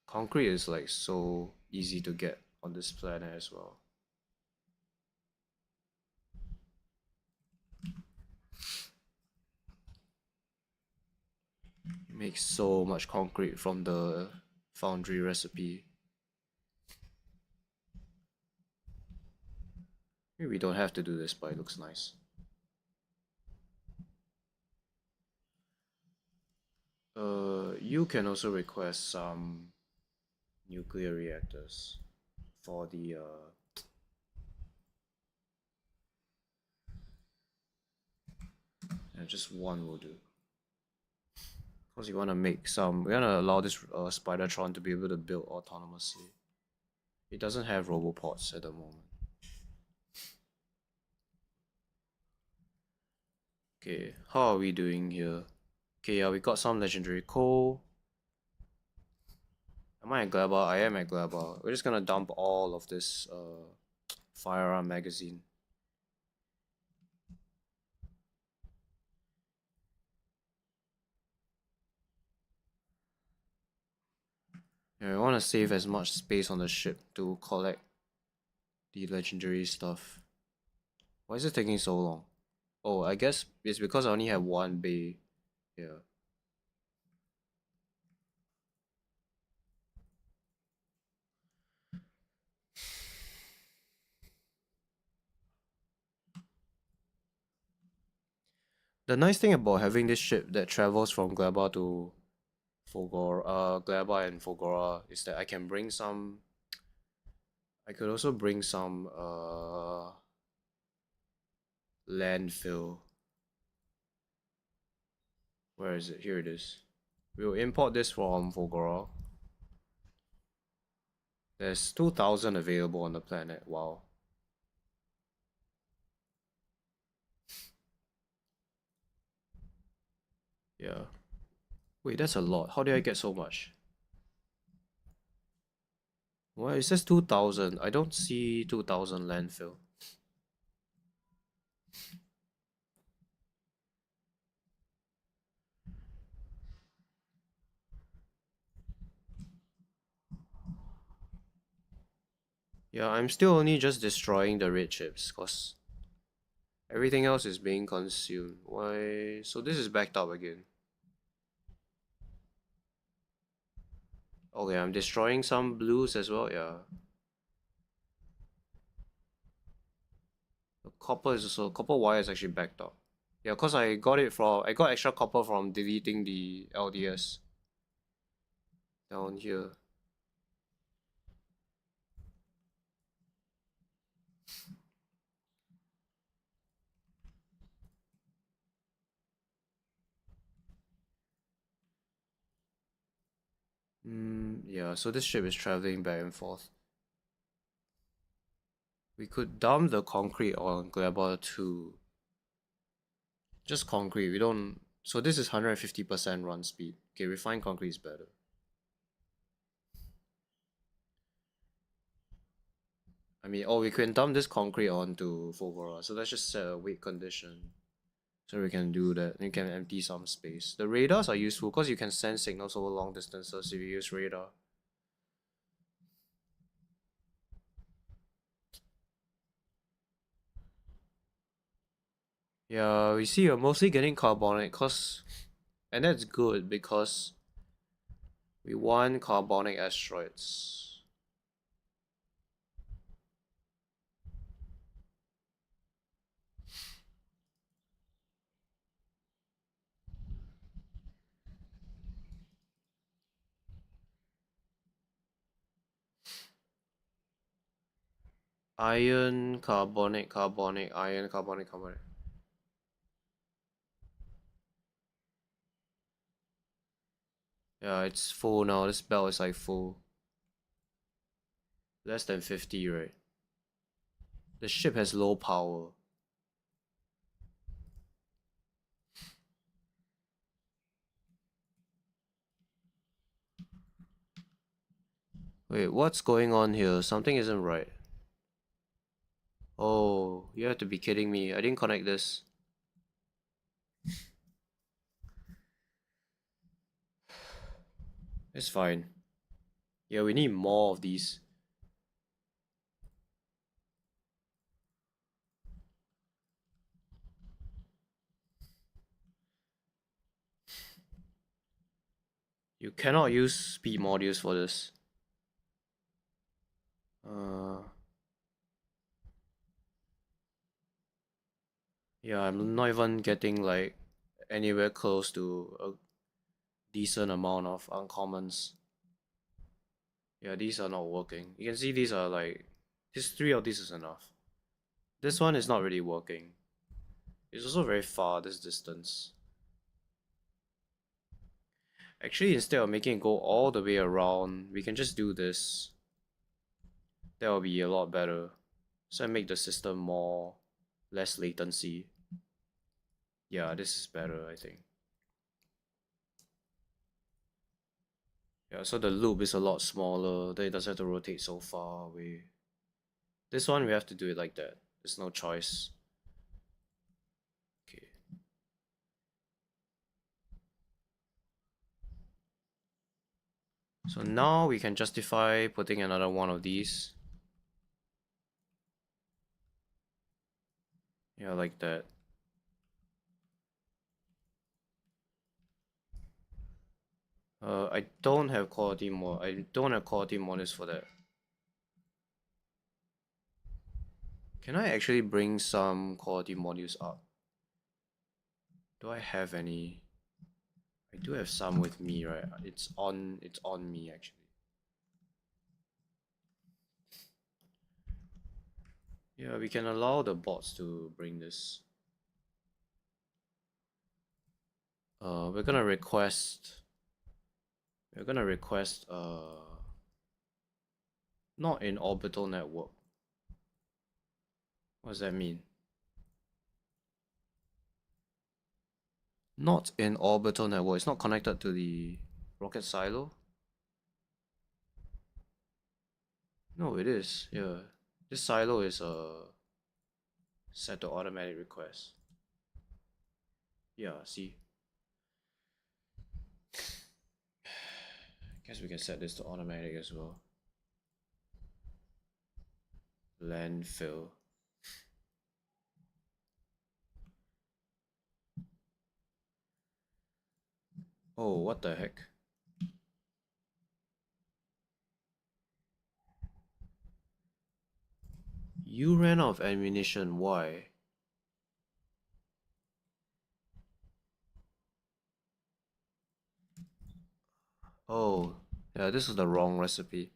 Concrete is like so easy to get on this planet as well. You make so much concrete from the foundry recipe. Maybe we don't have to do this, but it looks nice. You can also request some nuclear reactors for the yeah, just one will do. Because you want to make some, we're gonna allow this Spidertron to be able to build autonomously. It doesn't have robopods at the moment. Okay, how are we doing here? Okay, yeah, we got some legendary coal. Am I at Glabber? I am at Glabber. We're just gonna dump all of this firearm magazine. Yeah, I want to save as much space on the ship to collect the legendary stuff. Why is it taking so long? Oh, I guess it's because I only have one bay here. The nice thing about having this ship that travels from Gleba to Gleba and Fogora is that I can bring some. I could also bring some landfill. Where is it? Here it is. We'll import this from Fogora. There's 2,000 available on the planet. Wow. Yeah. Wait, that's a lot. How did I get so much? Well, it says 2,000. I don't see 2,000 landfill. Yeah, I'm still only just destroying the red chips, cause everything else is being consumed. Why? So this is backed up again. Okay, I'm destroying some blues as well, yeah. The copper is also, copper wire is actually backed up. Yeah, cause I got extra copper from deleting the LDS down here. Yeah, so this ship is traveling back and forth. We could dump the concrete on Gleba too. Just concrete, we don't... So this is 150% run speed. Okay, refined concrete is better. I mean, oh, we can dump this concrete onto Fulgora. So let's just set a weight condition. So we can do that. You can empty some space. The radars are useful because you can send signals over long distances if you use radar. Yeah, we see you're mostly getting carbonic cause... And that's good because we want carbonic asteroids. Iron, carbonic, carbonic, iron, carbonic, carbonic. Yeah, it's full now. This belt is like full. Less than 50, right? The ship has low power. Wait, what's going on here? Something isn't right. Oh, you have to be kidding me. I didn't connect this. It's fine. Yeah, we need more of these. You cannot use speed modules for this. Yeah, I'm not even getting like anywhere close to a decent amount of uncommons. Yeah, these are not working. You can see these are like, this 3 of these is enough. This one is not really working. It's also very far, this distance. Actually, instead of making it go all the way around, we can just do this. That will be a lot better. So I make the system more, less latency. Yeah, this is better, I think. Yeah, so the loop is a lot smaller, then it doesn't have to rotate so far away. This one we have to do it like that. There's no choice. Okay. So now we can justify putting another one of these. Yeah, like that. I don't have quality mod. I don't have quality models for that. Can I actually bring some quality modules up? Do I have any? I do have some with me, right? It's on me actually. Yeah, we can allow the bots to bring this. We're gonna request. We're gonna request. Not in orbital network. What does that mean? Not in orbital network. It's not connected to the rocket silo. No, it is. Yeah, this silo is set to automatic request. Yeah, see. Guess we can set this to automatic as well. Landfill. Oh, what the heck? You ran out of ammunition. Why? Oh, yeah, this is the wrong recipe.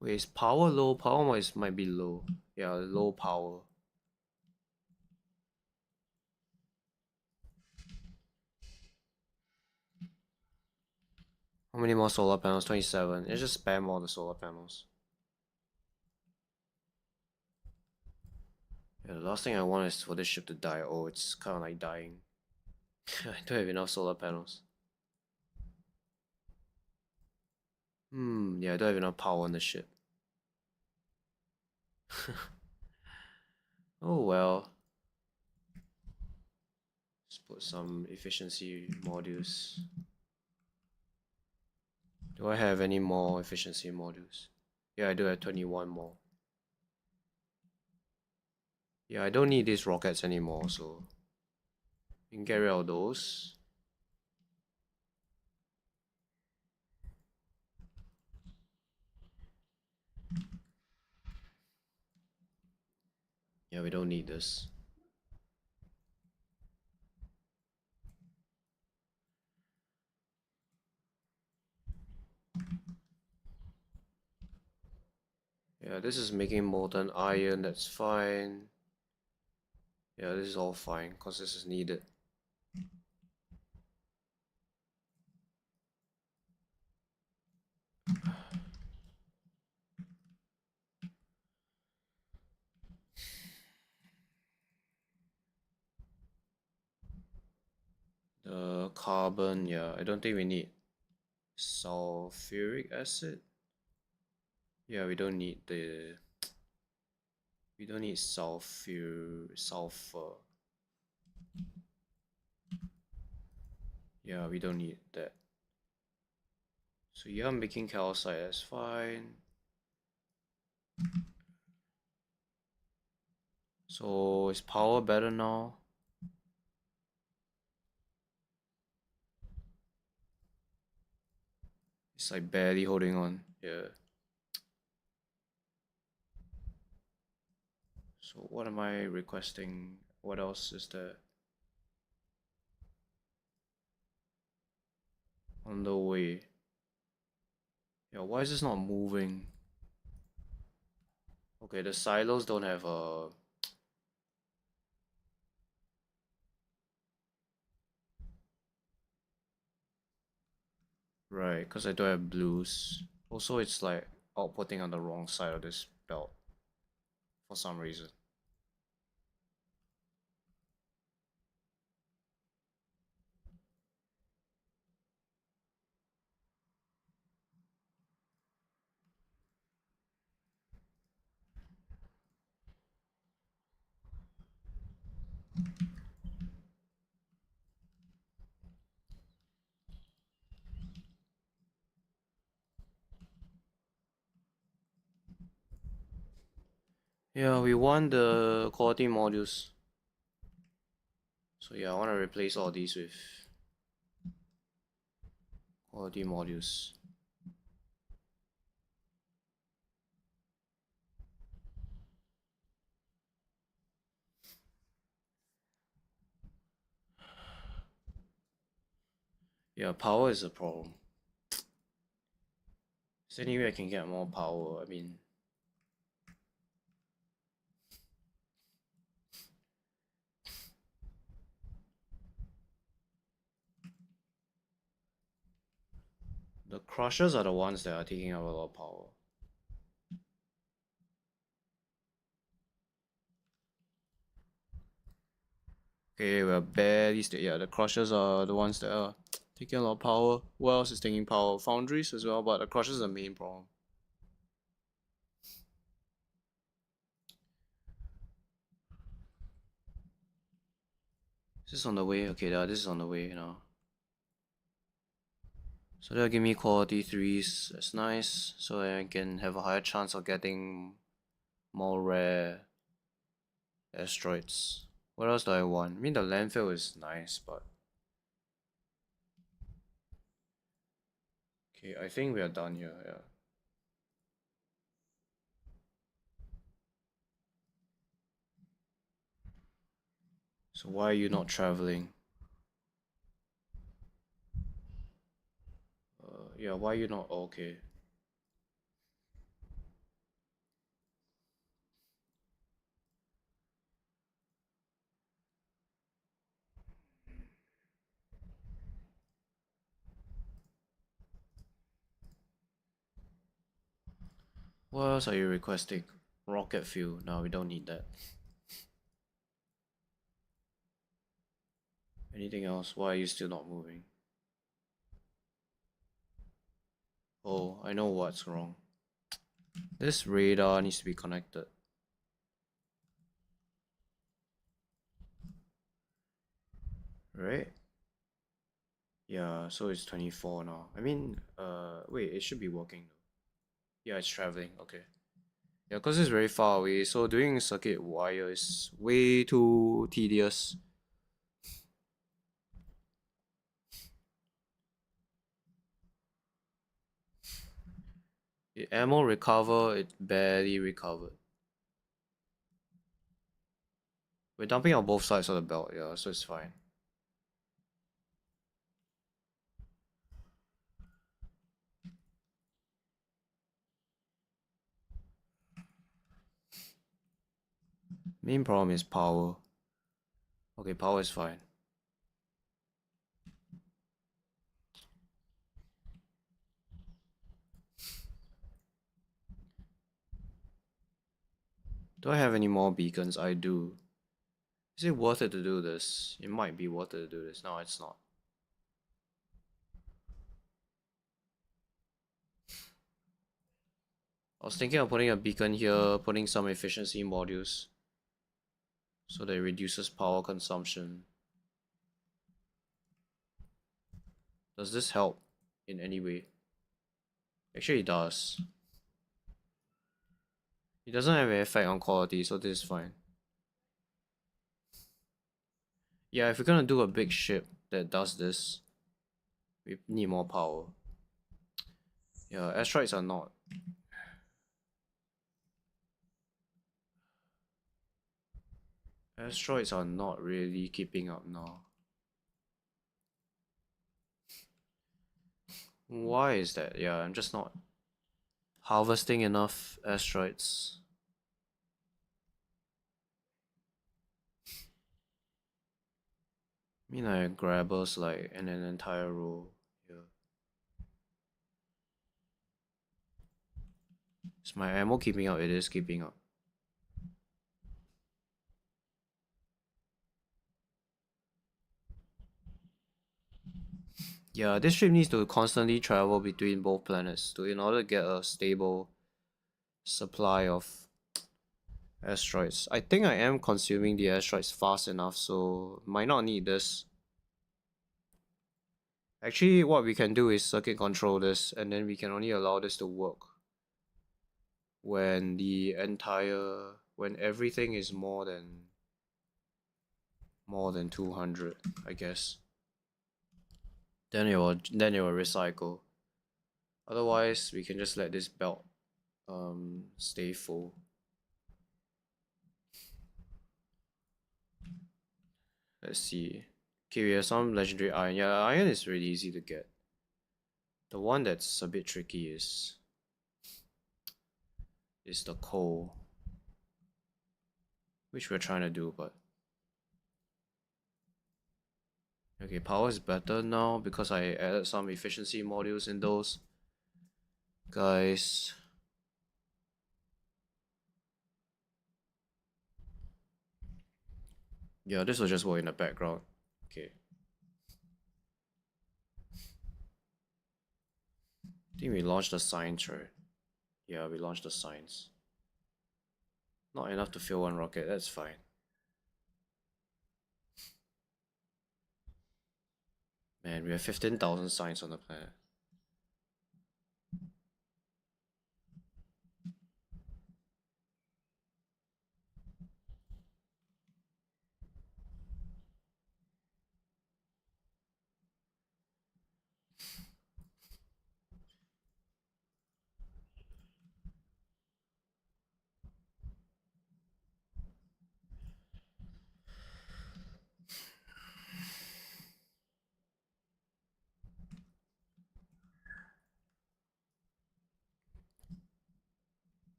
Wait, is power low? Power might be low. Yeah, low power. How many more solar panels? 27. Let's just spam all the solar panels. Yeah, the last thing I want is for this ship to die. Oh, it's kind of like dying. I don't have enough solar panels. Yeah, I don't have enough power on the ship. Oh well. Let's put some efficiency modules. Do I have any more efficiency modules? Yeah, I do have 21 more. Yeah, I don't need these rockets anymore, so we can get rid of those. Yeah, we don't need this. Yeah, this is making molten iron, that's fine. Yeah, this is all fine, because this is needed. The carbon, yeah, I don't think we need sulfuric acid. Yeah, we don't need sulfur. Yeah, we don't need that. So yeah, I'm making calcite, that's fine. So is power better now? It's like barely holding on. Yeah. So what am I requesting? What else is there? On the way. Yeah, why is this not moving? Okay, the silos don't have a... Right, because I don't have blues. Also, it's like outputting on the wrong side of this belt. For some reason. Yeah, we want the quality modules. So yeah, I want to replace all these with Quality modules. Yeah, power is a problem. Is there any way I can get more power? I mean, the crushers are the ones that are taking up a lot of power. Okay, we're barely yeah, the crushers are the ones that are taking a lot of power. What else is taking power? Foundries as well, but the crushers are the main problem. Is this on the way? Okay, this is on the way now. So that'll give me quality 3s, that's nice. So I can have a higher chance of getting more rare asteroids. What else do I want? I mean, the landfill is nice, but... Okay, I think we are done here, yeah. So why are you not traveling? Yeah, why are you not... Oh, okay. What else are you requesting? Rocket fuel. No, we don't need that. Anything else? Why are you still not moving? Oh, I know what's wrong. This radar needs to be connected. Right? Yeah, so it's 24 now. I mean, wait, it should be working though. Yeah, it's traveling. Okay. Yeah, because it's very far away, so doing circuit wire is way too tedious. The ammo recover, it barely recovered. We're dumping on both sides of the belt, yeah, so it's fine. Main problem is power. Okay, power is fine. Do I have any more beacons? I do. Is it worth it to do this? It might be worth it to do this. No, it's not. I was thinking of putting a beacon here, putting some efficiency modules so that it reduces power consumption. Does this help in any way? Actually, it does. It doesn't have an effect on quality, so this is fine. Yeah, if we're gonna do a big ship that does this, we need more power. Yeah, asteroids are not. Asteroids are not really keeping up now. Why is that? Yeah, I'm just not harvesting enough asteroids. I mean, I have grabbers like in an entire row here. Is my ammo keeping up? It is keeping up. Yeah, this ship needs to constantly travel between both planets in order to get a stable supply of asteroids. I think I am consuming the asteroids fast enough, so might not need this. Actually, what we can do is circuit control this, and then we can only allow this to work when when everything is more than 200, I guess. Then it will recycle. Otherwise, we can just let this belt stay full. Let's see. Okay, we have some legendary iron. Yeah, iron is really easy to get. The one that's a bit tricky is the coal, which we're trying to do, but okay, power is better now because I added some efficiency modules in those. Guys. Yeah, this will just work in the background. Okay. I think we launched the science, right? Yeah, we launched the science. Not enough to fill one rocket, that's fine. Man, we have 15,000 science on the planet.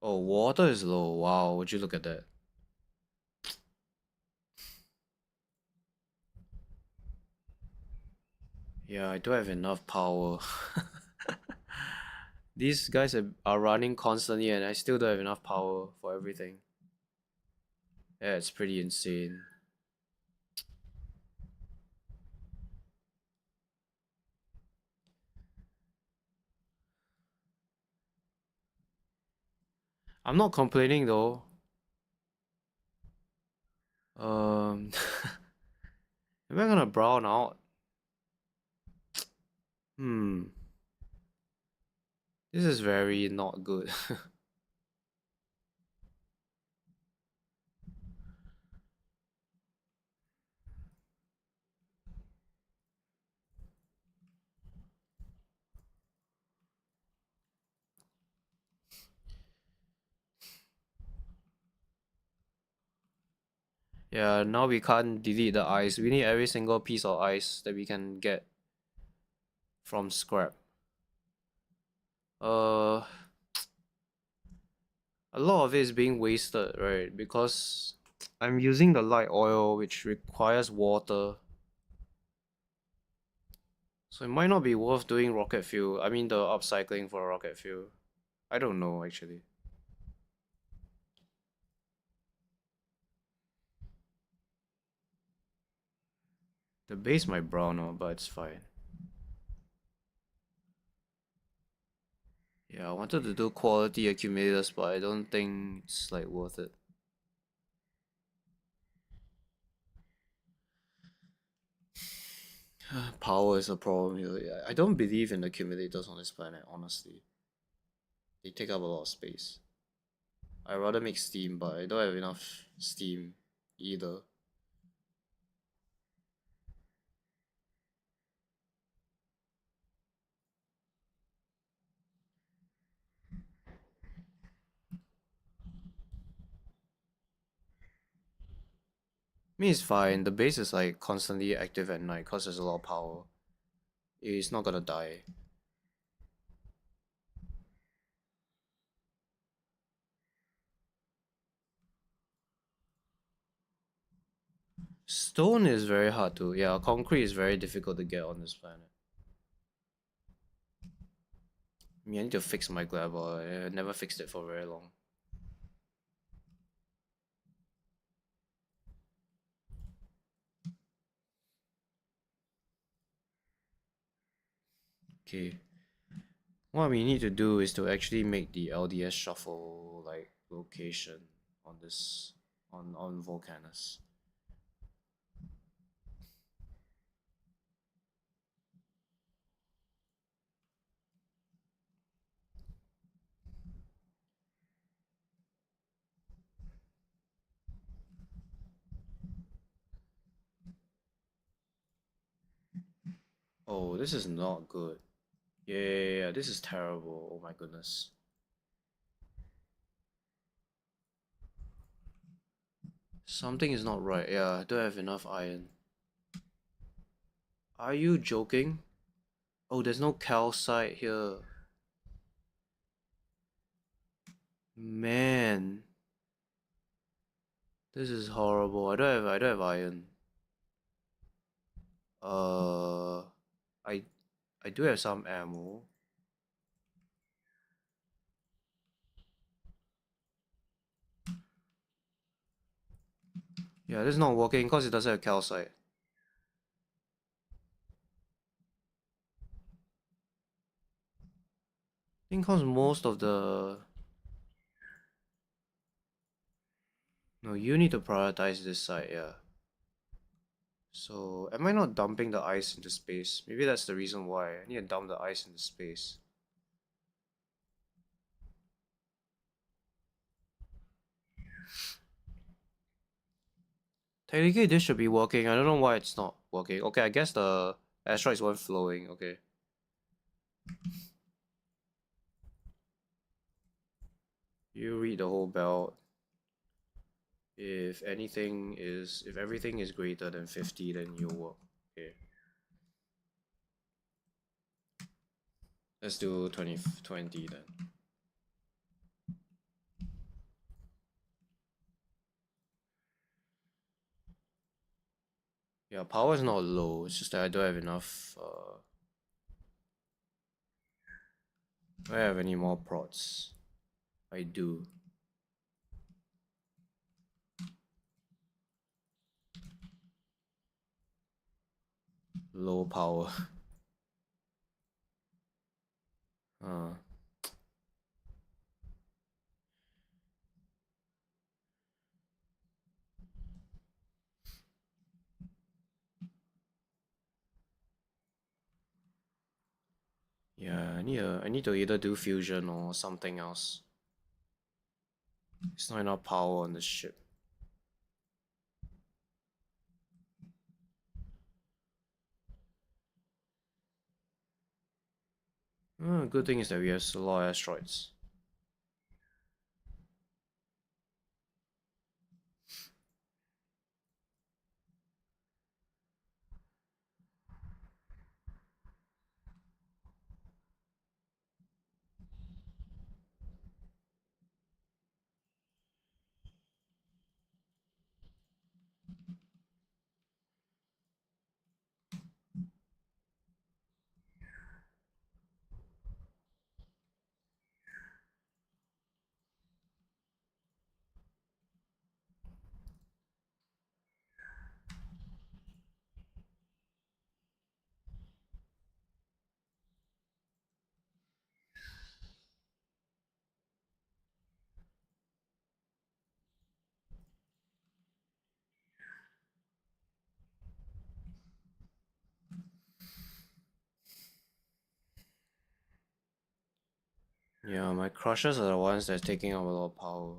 Oh, water is low. Wow, would you look at that? Yeah, I don't have enough power. These guys are running constantly and I still don't have enough power for everything. Yeah, it's pretty insane. I'm not complaining though. Um, am I gonna brown out? Hmm, this is very not good. Yeah, now we can't delete the ice. We need every single piece of ice that we can get from scrap. Uh, a lot of it is being wasted, right? Because I'm using the light oil, which requires water. So it might not be worth doing rocket fuel. I mean the upcycling for rocket fuel. I don't know actually. The base might brown out, but it's fine. Yeah, I wanted to do quality accumulators, but I don't think it's like worth it. Power is a problem here. I don't believe in accumulators on this planet, honestly. They take up a lot of space. I'd rather make steam, but I don't have enough steam either. I mean, it's fine. The base is like constantly active at night because there's a lot of power. It's not gonna die. Stone is very hard to, yeah, concrete is very difficult to get on this planet. I mean, I need to fix my Glabber. I never fixed it for very long. Okay. What we need to do is to actually make the LDS shuffle like location on this on Volcanus. Oh, this is not good. Yeah, this is terrible. Oh my goodness. Something is not right. Yeah, I don't have enough iron. Are you joking? Oh, there's no calcite here. Man, this is horrible. I don't have iron. Uh, I I do have some ammo. Yeah, this is not working because it doesn't have calcite. I think because most of the... No, you need to prioritize this side, yeah. So, am I not dumping the ice into space? Maybe that's the reason why. I need to dump the ice into space. Technically, this should be working. I don't know why it's not working. Okay, I guess the asteroids weren't flowing. Okay. You read the whole belt. If everything is greater than 50, then you'll work. Okay. Let's do 20 then. Yeah, power is not low. It's just that I don't have enough. Do I have any more prots? I do. Low power. uh. Yeah, I need to either do fusion or something else. It's not enough power on the ship. Good thing is that we have a lot of asteroids. Yeah, my crushers are the ones that's taking up a lot of power.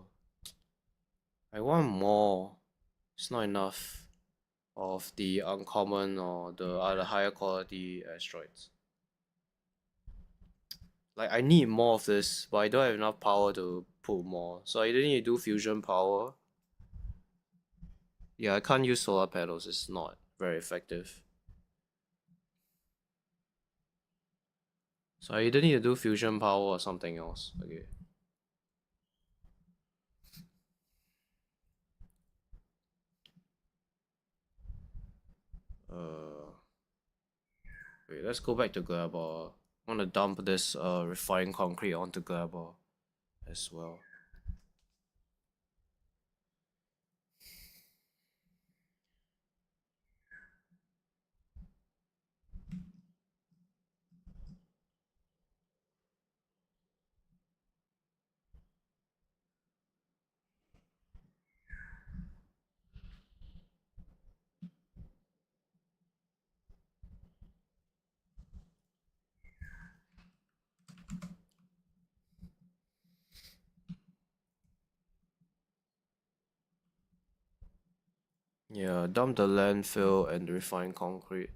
I want more. It's not enough of the uncommon or the other higher quality asteroids. Like, I need more of this, but I don't have enough power to put more. So I either need to do fusion power. Yeah, I can't use solar panels, it's not very effective. So I either need to do fusion power or something else. Okay. Uh, Wait, let's go back to Glabor. I want to dump this refined concrete onto Glabor as well. Yeah, dump the landfill and the refined concrete.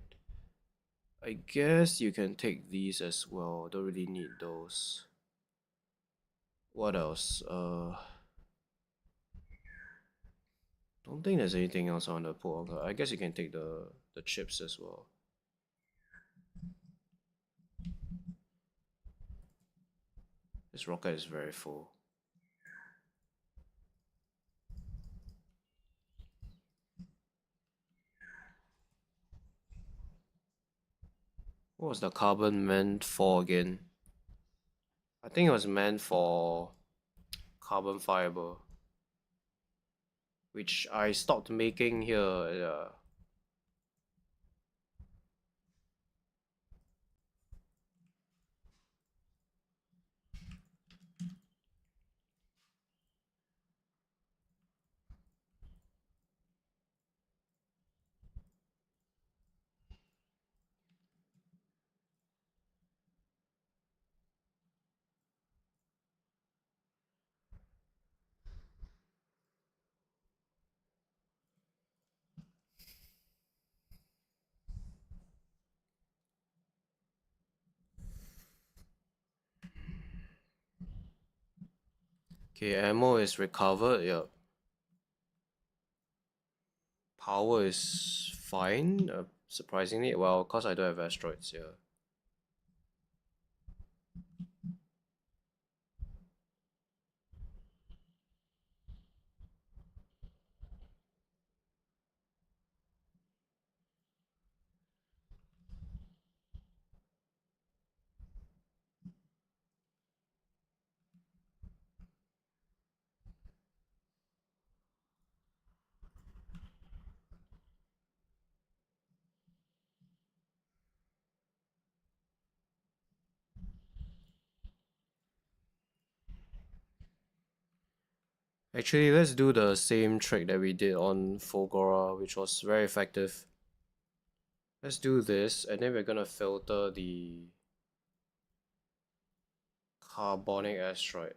I guess you can take these as well. Don't really need those. What else? Don't think there's anything else on the put. I guess you can take the chips as well. This rocket is very full. What was the carbon meant for again? I think it was meant for carbon fiber, which I stopped making here. Yeah. Okay, ammo is recovered. Yep. Power is fine. Surprisingly, well, cause I don't have asteroids here. Actually, let's do the same trick that we did on Fulgora, which was very effective. Let's do this, and then we're gonna filter the carbonic asteroid.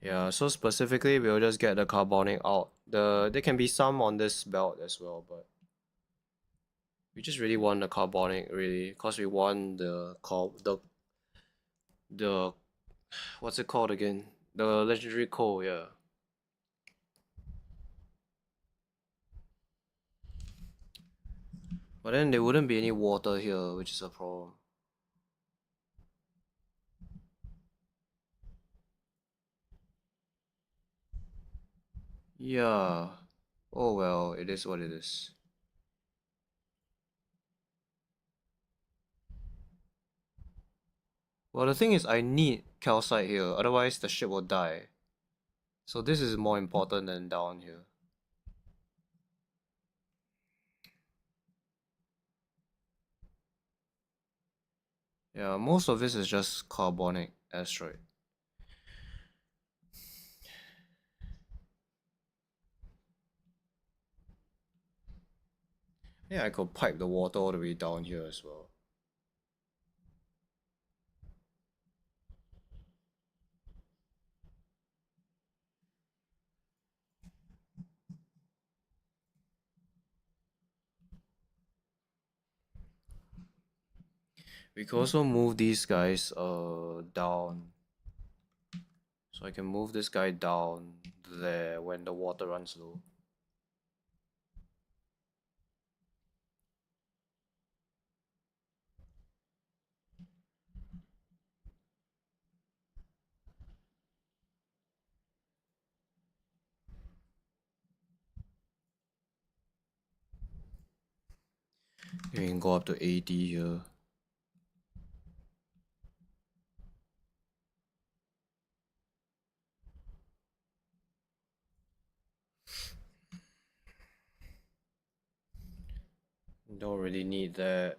Yeah, so specifically, we'll just get the carbonic out. There can be some on this belt as well, but we just really want the carbonic, really, cause we want the what's it called again? The legendary coal, yeah. But then there wouldn't be any water here, which is a problem. Yeah. Oh well, it is what it is. Well, the thing is, I need calcite here, otherwise the ship will die. So this is more important than down here. Yeah, most of this is just carbonic asteroid. Yeah, I could pipe the water all the way down here as well. We can also move these guys down. So I can move this guy down there when the water runs low. We can go up to 80 here. Don't really need that.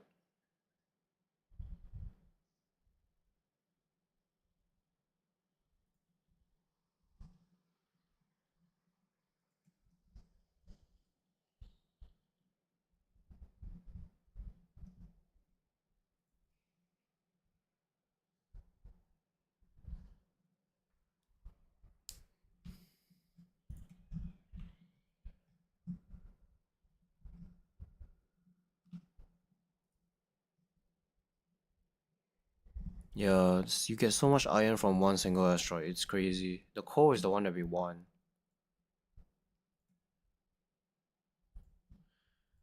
Yeah, you get so much iron from one single asteroid. It's crazy. The core is the one that we want.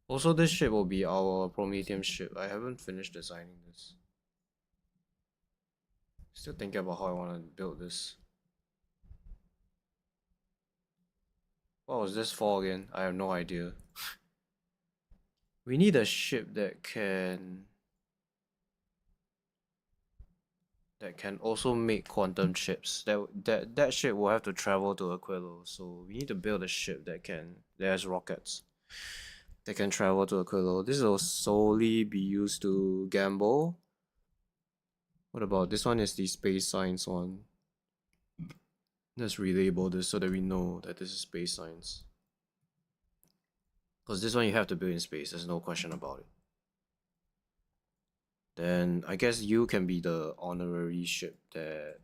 Also, this ship will be our Prometheum ship. I haven't finished designing this. Still thinking about how I want to build this. What was this for again? I have no idea. We need a ship that can also make quantum chips. That ship will have to travel to Aquilo, so we need to build a ship that has rockets that can travel to Aquilo. This will solely be used to gamble. What about this one? Is the space science one? Let's relabel this so that we know that this is space science. Because this one you have to build in space. There's no question about it. Then I guess you can be the honorary ship that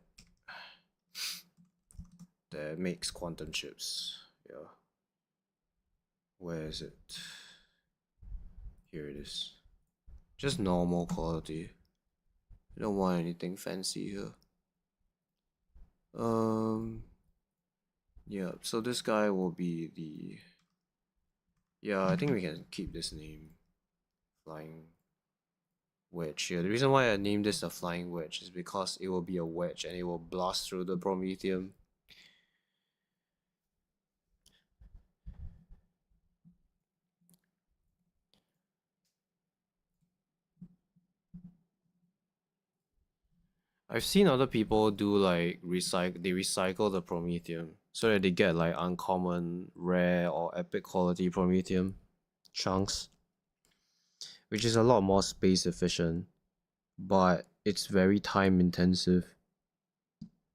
makes quantum chips. Yeah. Where is it? Here it is. Just normal quality. I don't want anything fancy here. Yeah, so this guy will be the... Yeah, I think we can keep this name. Flying Wedge here. The reason why I named this a Flying Wedge is because it will be a wedge and it will blast through the Prometheum. I've seen other people do like they recycle the Prometheum so that they get like uncommon, rare, or epic quality Prometheum chunks, which is a lot more space efficient, but it's very time intensive.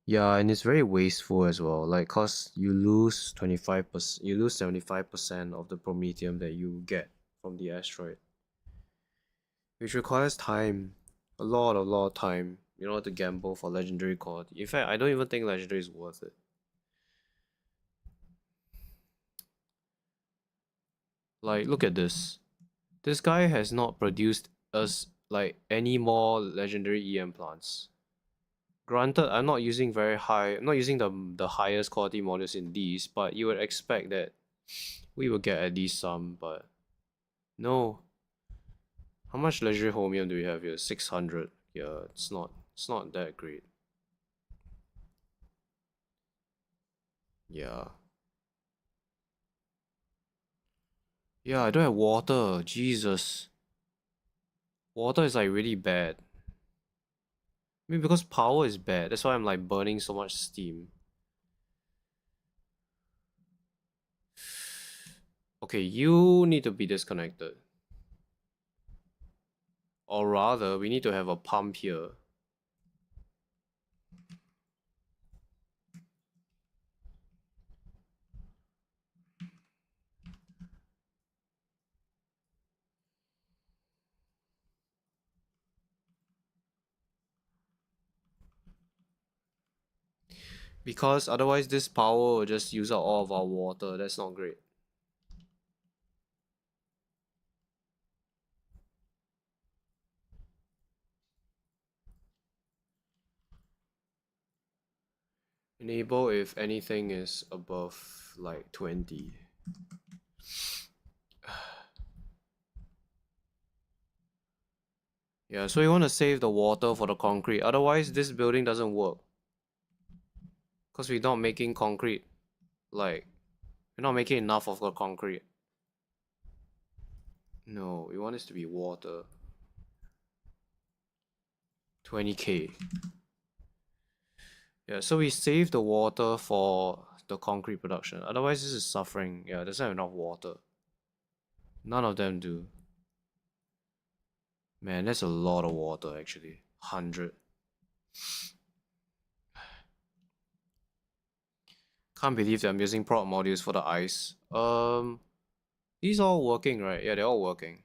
Yeah, and it's very wasteful as well. Like, cause you lose 25%, you lose 75% of the Prometheum that you get from the asteroid, which requires time, a lot of time, to gamble for legendary quality. In fact, I don't even think legendary is worth it. Like, look at this. This guy has not produced us like any more legendary EM plants. Granted, I'm not using the highest quality models in these, but you would expect that we will get at least some, but no. How much legendary holmium do we have here? 600. Yeah, it's not that great. Yeah. Yeah, I don't have water. Jesus. Water is like really bad. Maybe because power is bad. That's why I'm like burning so much steam. Okay, you need to be disconnected. Or rather, we need to have a pump here. Because otherwise this power will just use up all of our water. That's not great. Enable if anything is above like 20. Yeah, so you want to save the water for the concrete. Otherwise, this building doesn't work. Because we're not making concrete. Like, we're not making enough of the concrete. No, we want this to be water. 20k. Yeah, so we save the water for the concrete production. Otherwise, this is suffering. Yeah, there's not enough water. None of them do. Man, that's a lot of water actually. 100. Can't believe that I'm using prop modules for the ice. These all working, right? Yeah, they're all working.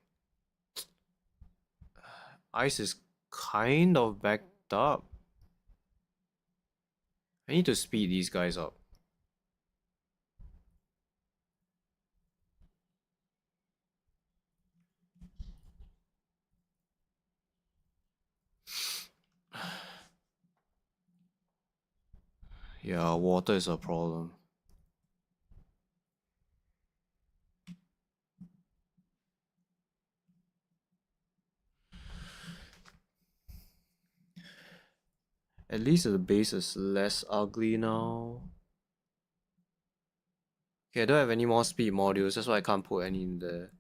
Ice is kind of backed up. I need to speed these guys up. Yeah, water is a problem. At least the base is less ugly now. Okay, I don't have any more speed modules, that's why I can't put any in there.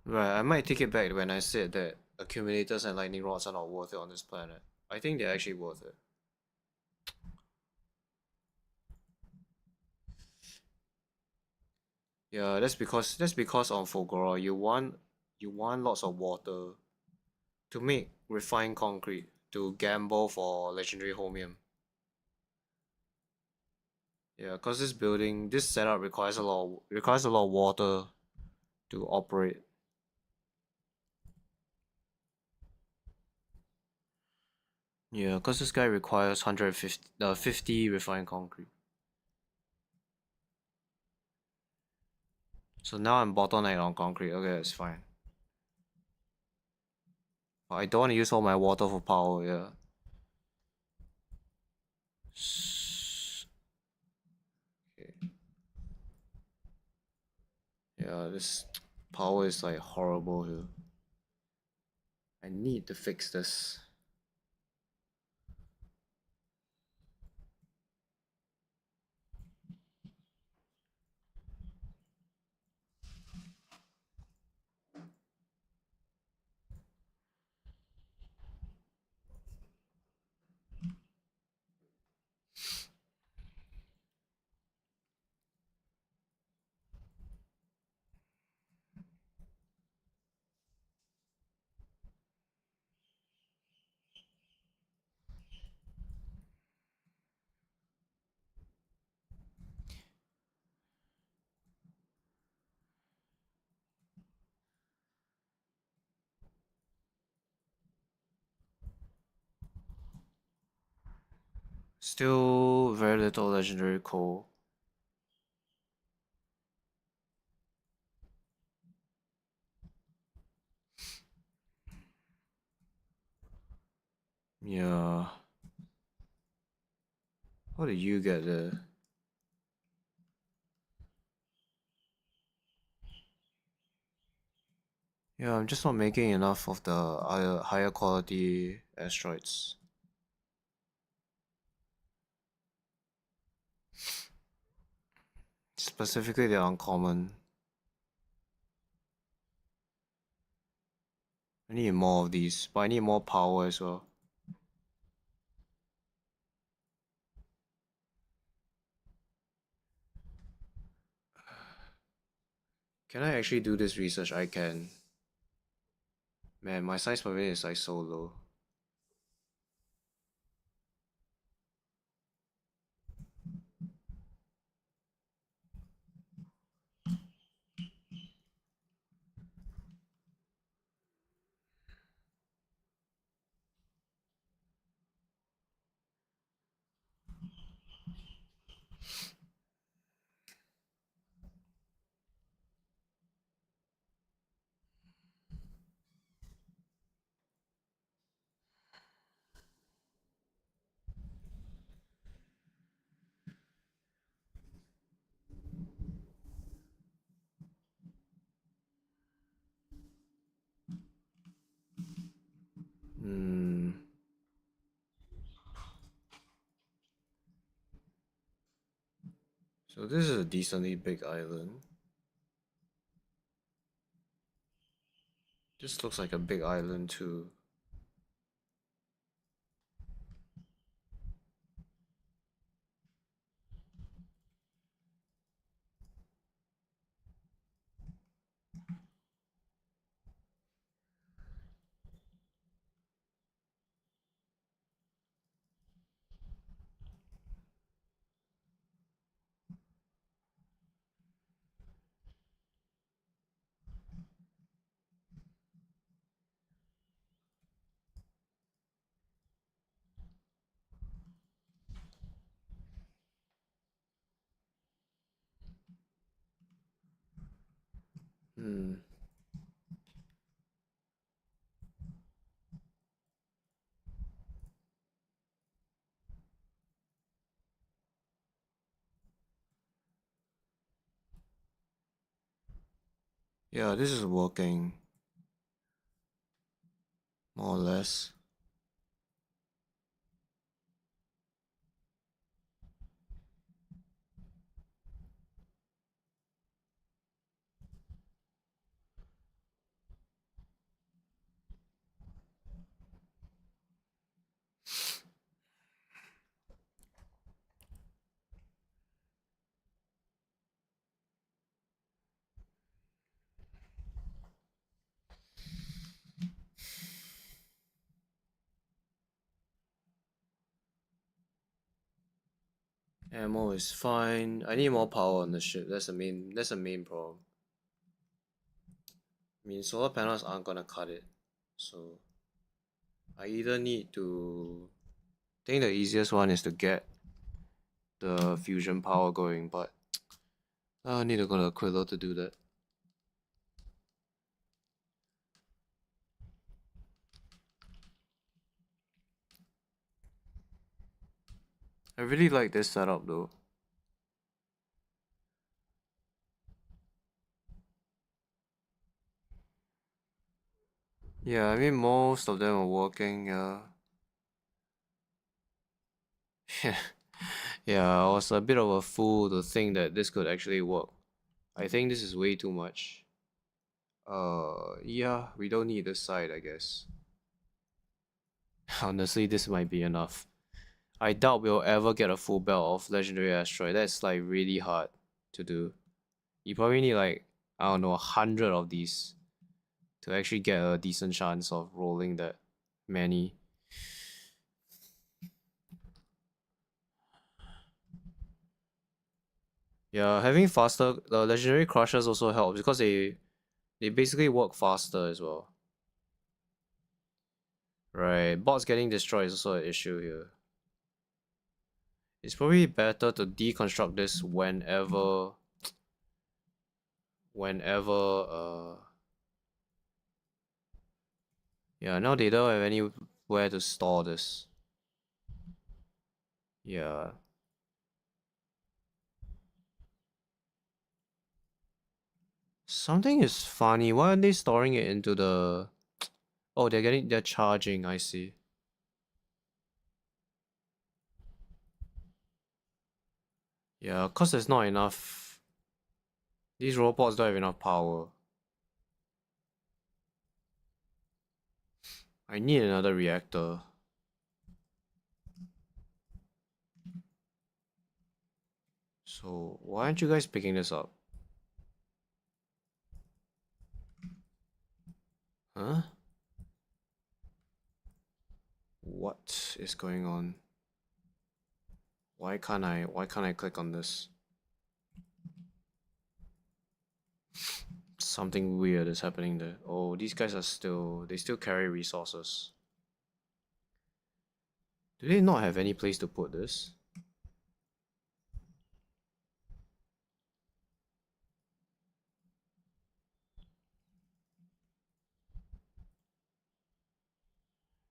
Right, I might take it back when I said that accumulators and lightning rods are not worth it on this planet. I think they're actually worth it. Yeah, that's because on Fulgora you want lots of water to make refined concrete to gamble for legendary homium. Yeah, cause this setup requires a lot of water to operate. Yeah, cause this guy requires 50 refined concrete. So now I'm bottleneck on concrete. Okay, that's fine. But I don't want to use all my water for power. Yeah. Okay. Yeah, this power is like horrible here. I need to fix this. Still very little legendary coal. Yeah. How did you get there? Yeah, I'm just not making enough of the higher quality asteroids. Specifically, they're uncommon. I need more of these, but I need more power as well. Can I actually do this research? I can. Man, my science pavilion is like so low. Hmm. So this is a decently big island. This looks like a big island too. Hmm. Yeah, this is working more or less. Ammo is fine. I need more power on the ship. That's the main problem. I mean, solar panels aren't gonna cut it. So I either need to I think the easiest one is to get the fusion power going, but I need to go to Aquilo to do that. I really like this setup though. Yeah, I mean most of them are working, yeah. Yeah, I was a bit of a fool to think that this could actually work. I think this is way too much. Yeah, we don't need this side, I guess. Honestly, this might be enough. I doubt we'll ever get a full belt of Legendary Asteroid. That's like really hard to do. You probably need like, I don't know, 100 of these to actually get a decent chance of rolling that many. Yeah, having faster legendary crushers also helps because they basically work faster as well. Right, bots getting destroyed is also an issue here. It's probably better to deconstruct this whenever yeah, now they don't have anywhere to store this. Yeah. Something is funny. Why aren't they storing it into the oh, they're charging, I see. Yeah, cause there's not enough. These robots don't have enough power. I need another reactor. So why aren't you guys picking this up? Huh? What is going on? Why can't I click on this? Something weird is happening there. Oh, these guys they still carry resources. Do they not have any place to put this?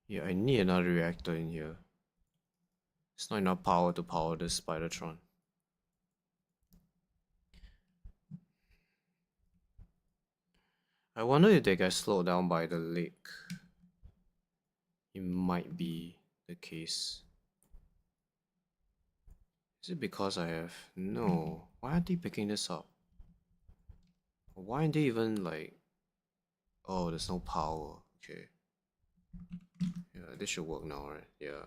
Yeah, I need another reactor in here. It's not enough power to power this Spidertron. I wonder if they get slowed down by the lake. It might be the case. Is it because I have... No. Why aren't they picking this up? Why aren't they even like... Oh, there's no power. Okay. Yeah, this should work now, right? Yeah.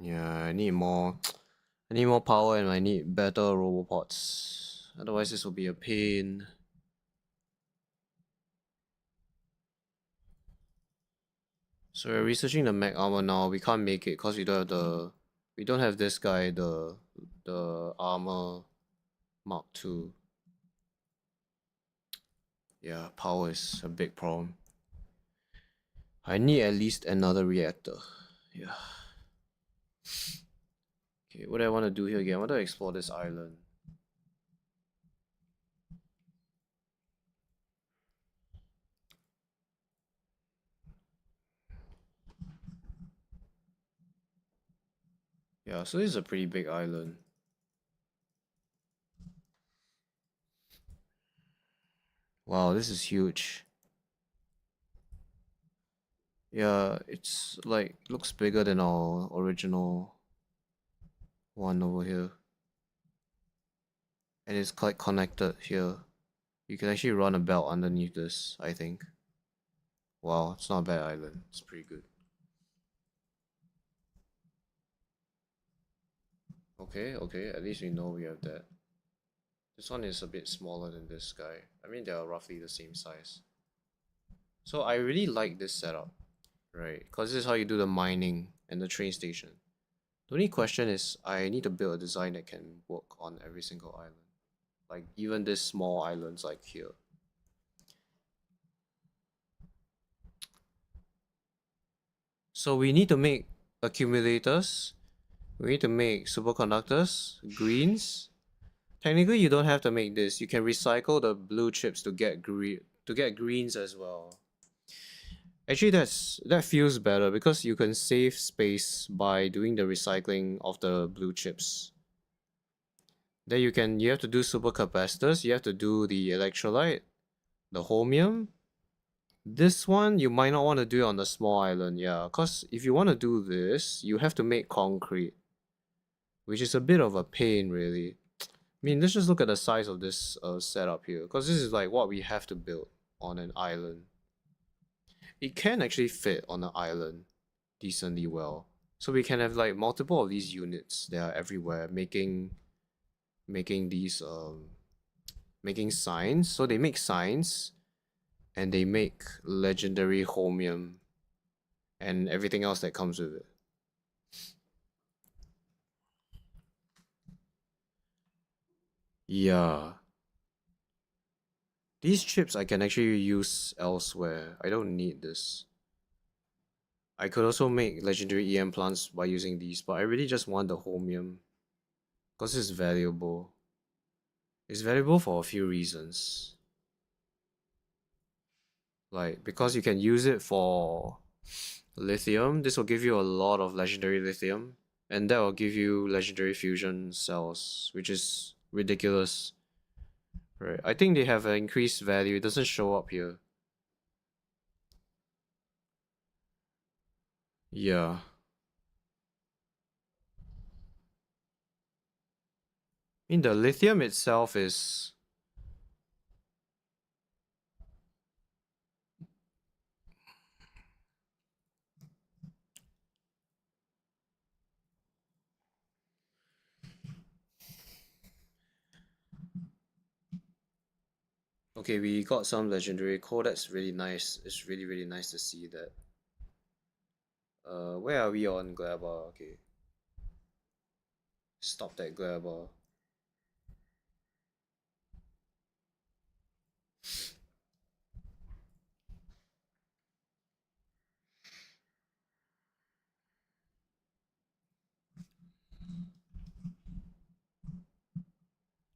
Yeah, I need more... I need more power and I need better robopods. Otherwise this will be a pain. So we're researching the mech armor now. We can't make it because we don't have the... We don't have this guy, the armor Mark II. Yeah, power is a big problem. I need at least another reactor. Yeah. Okay, what do I want to do here again? I want to explore this island. Yeah, so this is a pretty big island. Wow, this is huge. Yeah, it's like looks bigger than our original one over here. And it's quite connected here. You can actually run a belt underneath this, I think. Wow, it's not a bad island. It's pretty good. Okay, okay, at least we know we have that. This one is a bit smaller than this guy. I mean, they are roughly the same size. So I really like this setup, right? Because this is how you do the mining and the train station. The only question is I need to build a design that can work on every single island. Like even these small islands like here. So we need to make accumulators. We need to make superconductors, greens. Technically you don't have to make this. You can recycle the blue chips to get greens as well. Actually that feels better because you can save space by doing the recycling of the blue chips. Then you have to do supercapacitors, you have to do the electrolyte, the holmium. This one you might not want to do on the small island, yeah, because if you want to do this, you have to make concrete, which is a bit of a pain really. I mean, let's just look at the size of this setup here, because this is like what we have to build on an island. It can actually fit on an island decently well. So we can have like multiple of these units that are everywhere making these making signs. So they make signs and they make legendary holmium and everything else that comes with it. Yeah. These chips I can actually use elsewhere. I don't need this. I could also make legendary EM plants by using these, but I really just want the holmium because it's valuable. It's valuable for a few reasons. Like, because you can use it for lithium, this will give you a lot of legendary lithium, and that will give you legendary fusion cells, which is ridiculous. Right. I think they have an increased value. It doesn't show up here. Yeah. I mean, the lithium itself is. Okay, we got some legendary coal. That's really nice. It's really, really nice to see that. Where are we on Glabber? Okay. Stop that Glabber.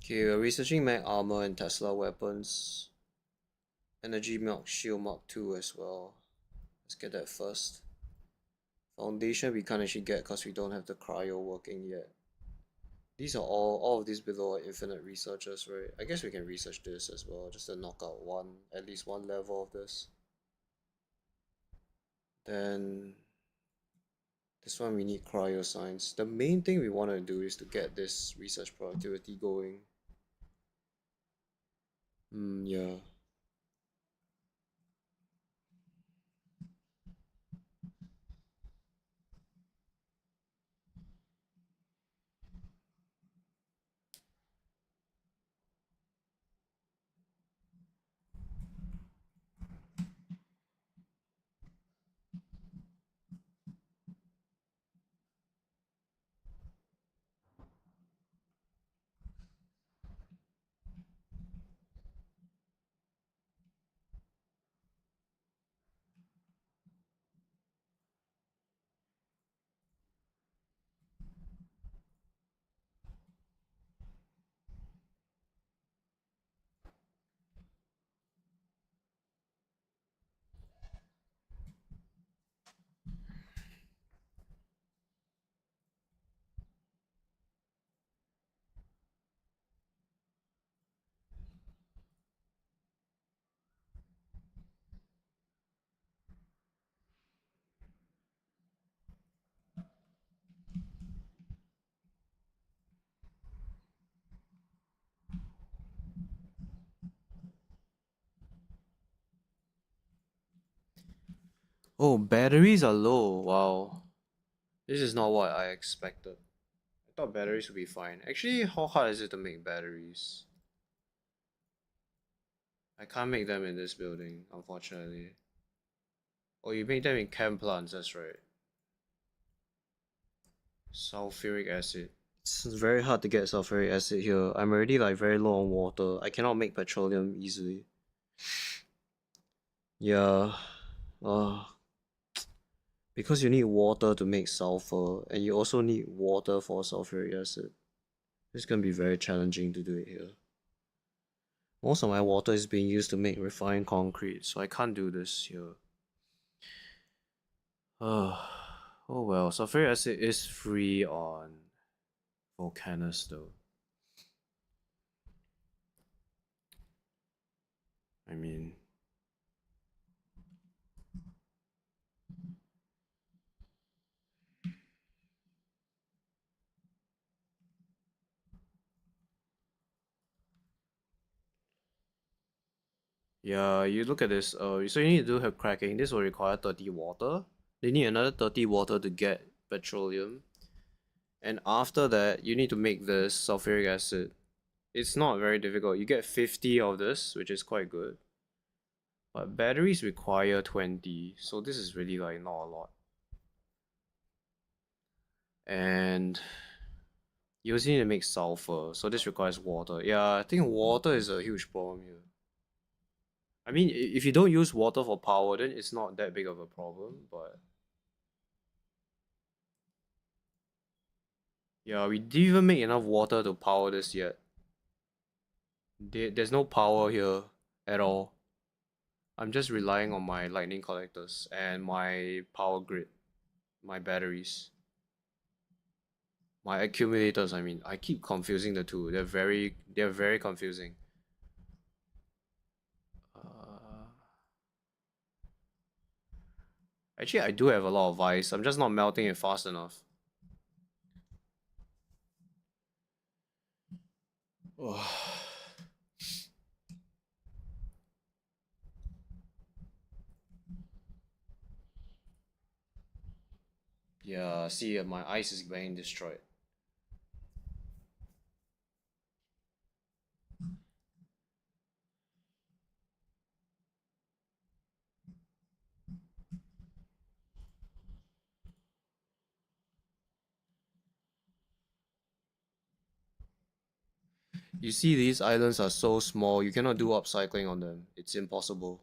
Okay, we're researching Mag Armor and Tesla weapons. Energy Milk Shield Mark 2 as well. Let's get that first. Foundation we can't actually get because we don't have the cryo working yet. These are all of these below are infinite researchers, right? I guess we can research this as well, just to knock out at least one level of this. Then this one we need cryo science. The main thing we want to do is to get this research productivity going. Yeah. Oh, batteries are low. Wow. This is not what I expected. I thought batteries would be fine. Actually, how hard is it to make batteries? I can't make them in this building, unfortunately. Oh, you make them in chem plants, that's right. Sulfuric acid. It's very hard to get sulfuric acid here. I'm already like very low on water. I cannot make petroleum easily. Yeah. Because you need water to make sulfur, and you also need water for sulfuric acid. It's gonna be very challenging to do it here. Most of my water is being used to make refined concrete, so I can't do this here. Oh well, sulfuric acid is free on Volcanus though. I mean, yeah, you look at this, so you need to do her cracking. This will require 30 water. They need another 30 water to get petroleum. And after that, you need to make this sulfuric acid. It's not very difficult. You get 50 of this, which is quite good. But batteries require 20, so this is really like not a lot. And you also need to make sulfur, so this requires water. Yeah, I think water is a huge problem here. I mean, if you don't use water for power, then it's not that big of a problem, but... Yeah, we didn't even make enough water to power this yet. There's no power here at all. I'm just relying on my lightning collectors and my power grid, my batteries. My accumulators, I mean, I keep confusing the two. They're very confusing. Uh, Actually, I do have a lot of ice. I'm just not melting it fast enough. Oh. Yeah, see, my ice is being destroyed. You see, these islands are so small, you cannot do upcycling on them. It's impossible.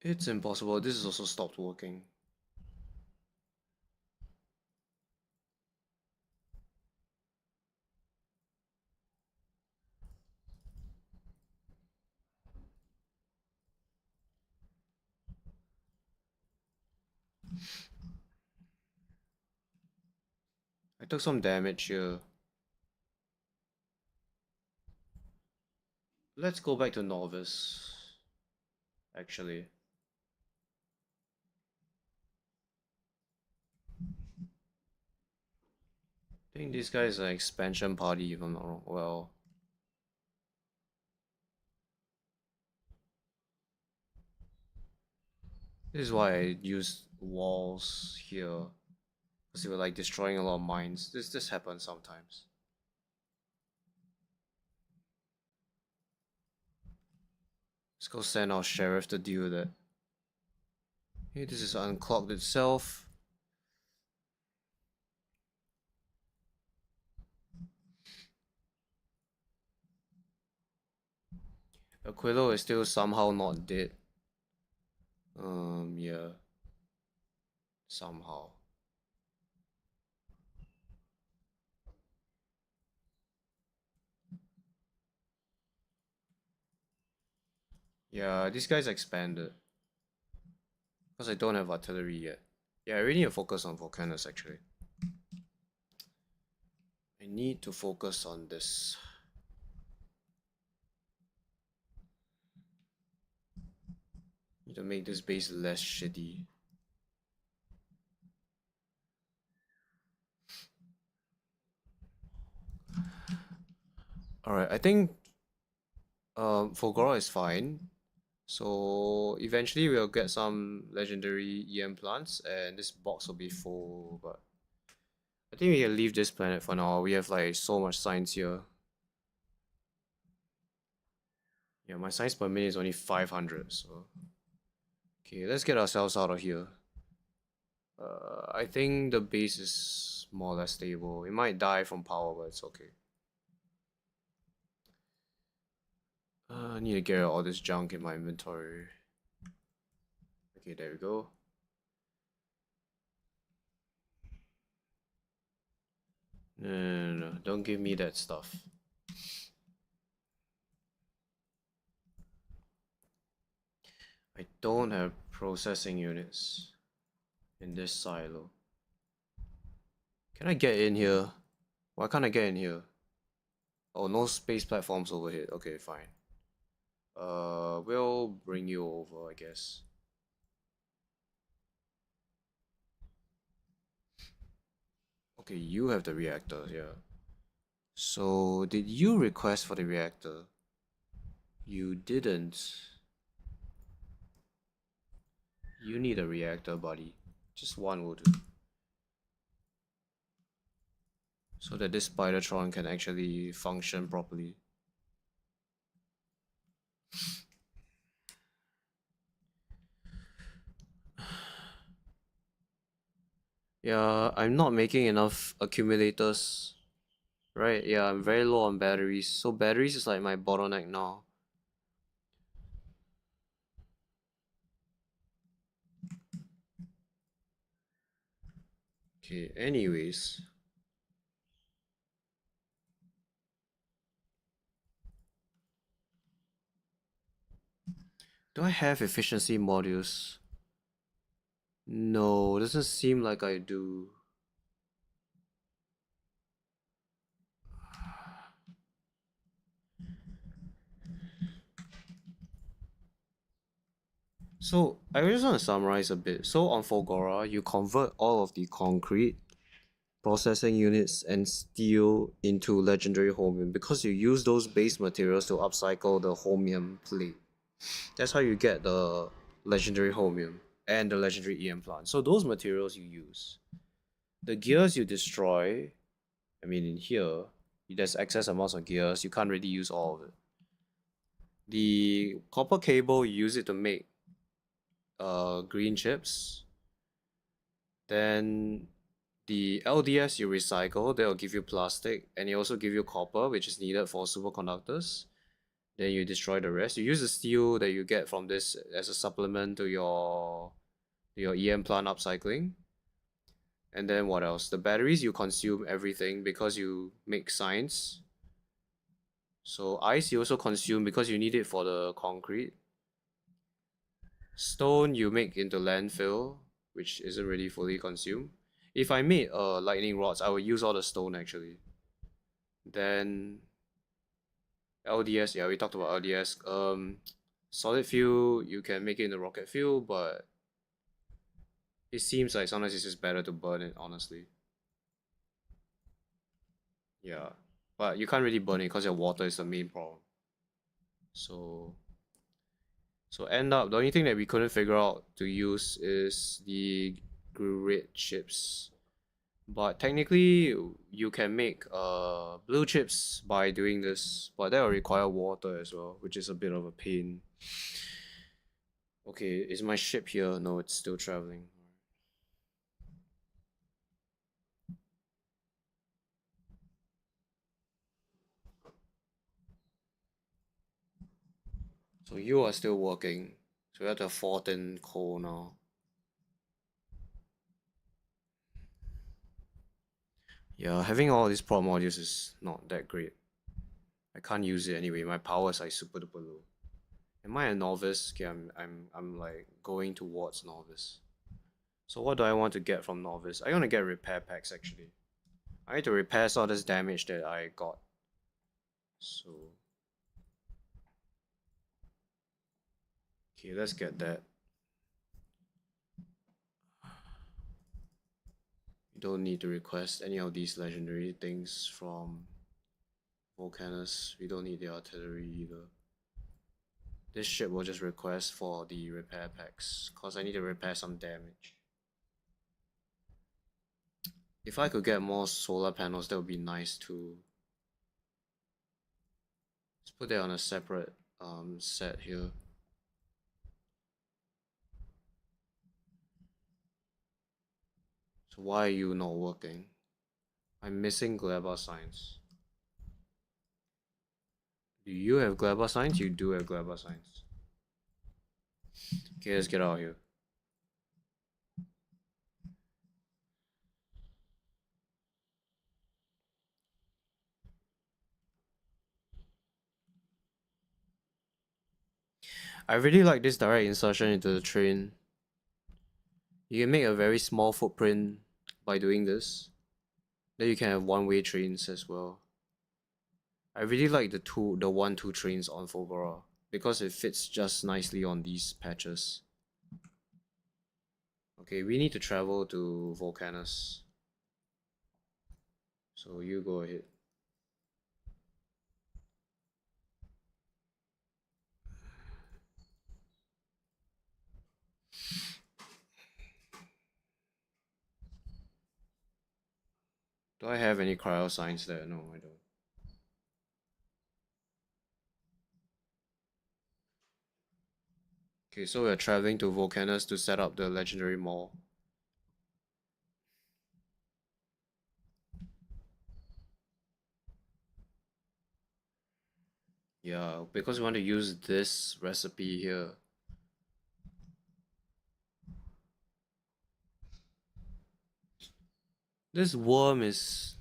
It's impossible. This has also stopped working. I took some damage here. Let's go back to Novice. Actually. I think this guy is an expansion party, if I'm not wrong. Well... This is why I use walls here. Because they were like destroying a lot of mines. This happens sometimes. Let's go send our sheriff to deal with it. Hey, this is unclogged itself. Aquilo is still somehow not dead. Yeah. Somehow. Yeah, these guys expanded. Because I don't have artillery yet. Yeah, I really need to focus on Volcanus actually. I need to focus on this. Need to make this base less shitty. Alright, I think Fulgora is fine. So eventually we'll get some legendary EM plants and this box will be full, but I think we can leave this planet for now. We have like so much science here. Yeah, my science per minute is only 500, so okay, let's get ourselves out of here. I think the base is more or less stable. It might die from power, but it's okay. I need to get rid of all this junk in my inventory. Okay, there we go. No, don't give me that stuff. I don't have processing units in this silo. Can I get in here? Why can't I get in here? Oh, no space platforms overhead. Okay, fine. We'll bring you over, I guess. Okay, you have the reactor, yeah. So, did you request for the reactor? You didn't. You need a reactor, buddy. Just one will do. So that this Spidertron can actually function properly. Yeah, I'm not making enough accumulators. Right, yeah, I'm very low on batteries. So batteries is like my bottleneck now. Okay, anyways. Do I have efficiency modules? No, doesn't seem like I do. So, I just want to summarize a bit. So, on Fulgora, you convert all of the concrete, processing units, and steel into legendary holmium because you use those base materials to upcycle the holmium plate. That's how you get the legendary holmium and the legendary EM plant. So, those materials you use. The gears you destroy, I mean, in here, there's excess amounts of gears, you can't really use all of it. The copper cable, you use it to make green chips. Then the LDS you recycle, they'll give you plastic, and they also give you copper, which is needed for superconductors. Then you destroy the rest. You use the steel that you get from this as a supplement to your EM plant upcycling. And then what else? The batteries you consume everything because you make science. So ice you also consume because you need it for the concrete. Stone you make into landfill, which isn't really fully consumed. If I made lightning rods, I would use all the stone actually. Then LDS, yeah, we talked about LDS. Solid fuel you can make it into rocket fuel, but it seems like sometimes it's just better to burn it, honestly. Yeah, but you can't really burn it because your water is the main problem. So end up the only thing that we couldn't figure out to use is the grid chips. But technically you can make blue chips by doing this, but that will require water as well, which is a bit of a pain. Okay, is my ship here? No, it's still traveling. So you are still working. So we're at the 14 coal now. Yeah, having all these prop modules is not that great. I can't use it anyway. My power is like super duper low. Am I a novice? Okay, I'm like going towards novice. So what do I want to get from novice? I want to get repair packs actually. I need to repair all this damage that I got. So okay, let's get that. You don't need to request any of these legendary things from Volcanus, we don't need the artillery either. This ship will just request for the repair packs, cause I need to repair some damage. If I could get more solar panels, that would be nice too. Let's put that on a separate set here. So why are you not working? I'm missing Gleba signs. Do you have Gleba signs? You do have Gleba signs. Okay, let's get out of here. I really like this direct insertion into the train. You can make a very small footprint by doing this. Then you can have one-way trains as well. I really like the 1-2 trains on Fulgora because it fits just nicely on these patches. Okay, we need to travel to Volcanus. So you go ahead. Do I have any cryo signs there? No, I don't. Okay, so we're traveling to Volcanus to set up the legendary mall. Yeah, because we want to use this recipe here. This worm is...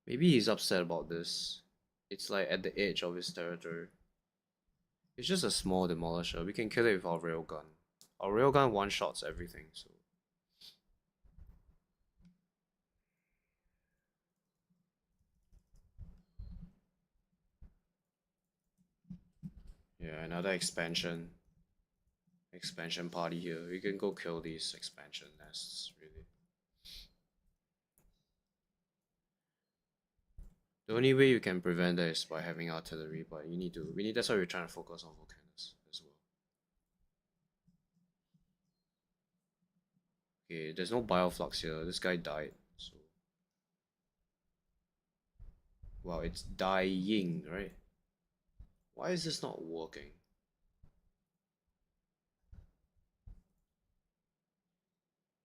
Maybe he's upset about this. It's like at the edge of his territory. It's just a small demolisher. We can kill it with our railgun. Our railgun one-shots everything, so... Yeah, another expansion. Expansion party here. We can go kill these expansion nests, really. The only way you can prevent that is by having artillery, but that's why we're trying to focus on Volcanus as well. Okay, there's no bioflux here. This guy died, so... Wow, it's dying, right? Why is this not working?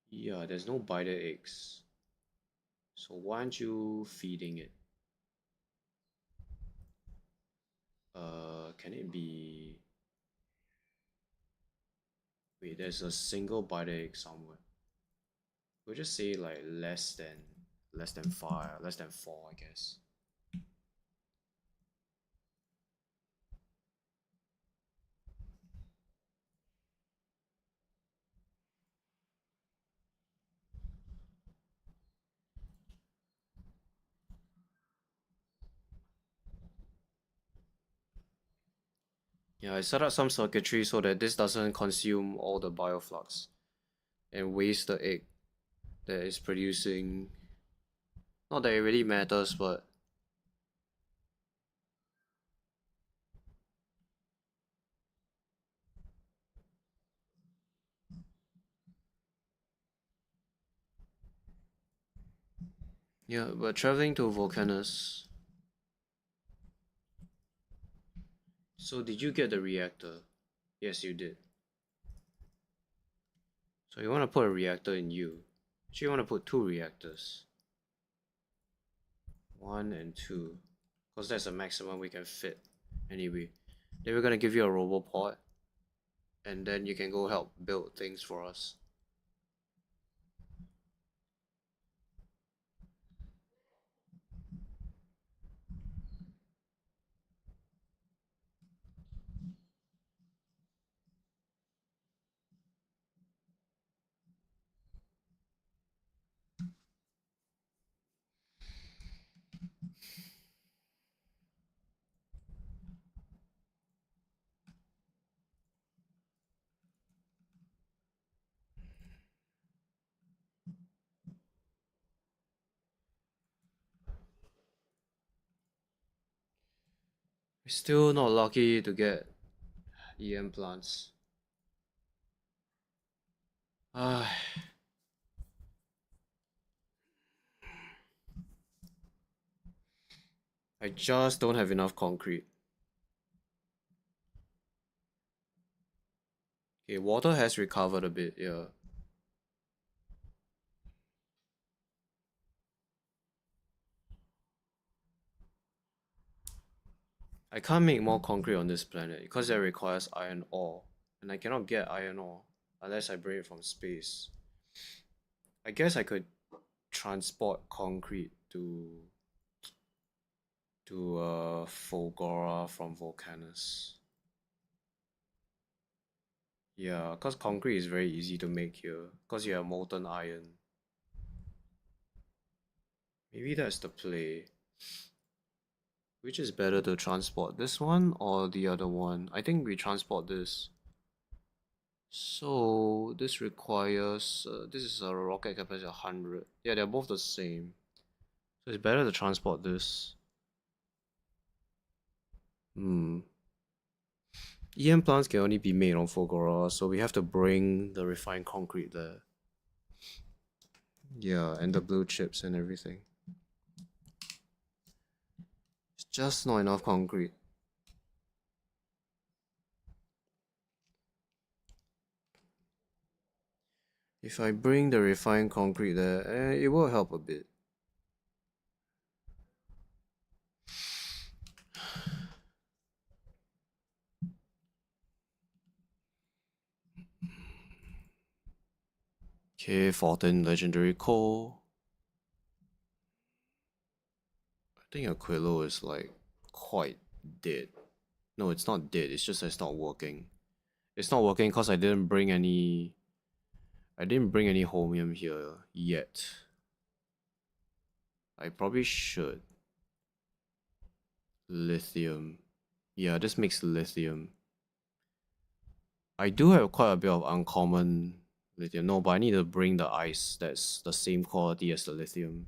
Yeah, there's no biter eggs. So why aren't you feeding it? Can it be... Wait, there's a single biter egg somewhere. We'll just say like less than 5, less than 4, I guess. Yeah, I set up some circuitry so that this doesn't consume all the bioflux and waste the egg that is producing. Not that it really matters, but yeah, but traveling to Volcanus. So did you get the reactor? Yes, you did. So you want to put a reactor in you. So you want to put 2 reactors. 1 and 2. Because that's the maximum we can fit. Anyway. Then we're gonna give you a robopod. And then you can go help build things for us. Still not lucky to get EM plants. Ah, I just don't have enough concrete. Okay, water has recovered a bit, yeah. I can't make more concrete on this planet because that requires iron ore. And I cannot get iron ore unless I bring it from space. I guess I could transport concrete to Fulgora from Volcanus. Yeah, because concrete is very easy to make here because you have molten iron. Maybe that's the play. Which is better to transport, this one or the other one? I think we transport this. So this requires, this is a rocket capacity of 100. Yeah, they're both the same. So it's better to transport this. Hmm. EM plants can only be made on Fogora, so we have to bring the refined concrete there. Yeah, and the blue chips and everything. It's just not enough concrete. If I bring the refined concrete there, it will help a bit. Okay, 14 legendary coal. I think Aquilo is like quite dead. No, it's not dead, it's just that it's not working. It's not working because I didn't bring any holmium here yet. I probably should. Lithium. Yeah, this makes lithium. I do have quite a bit of uncommon lithium. No, but I need to bring the ice that's the same quality as the lithium.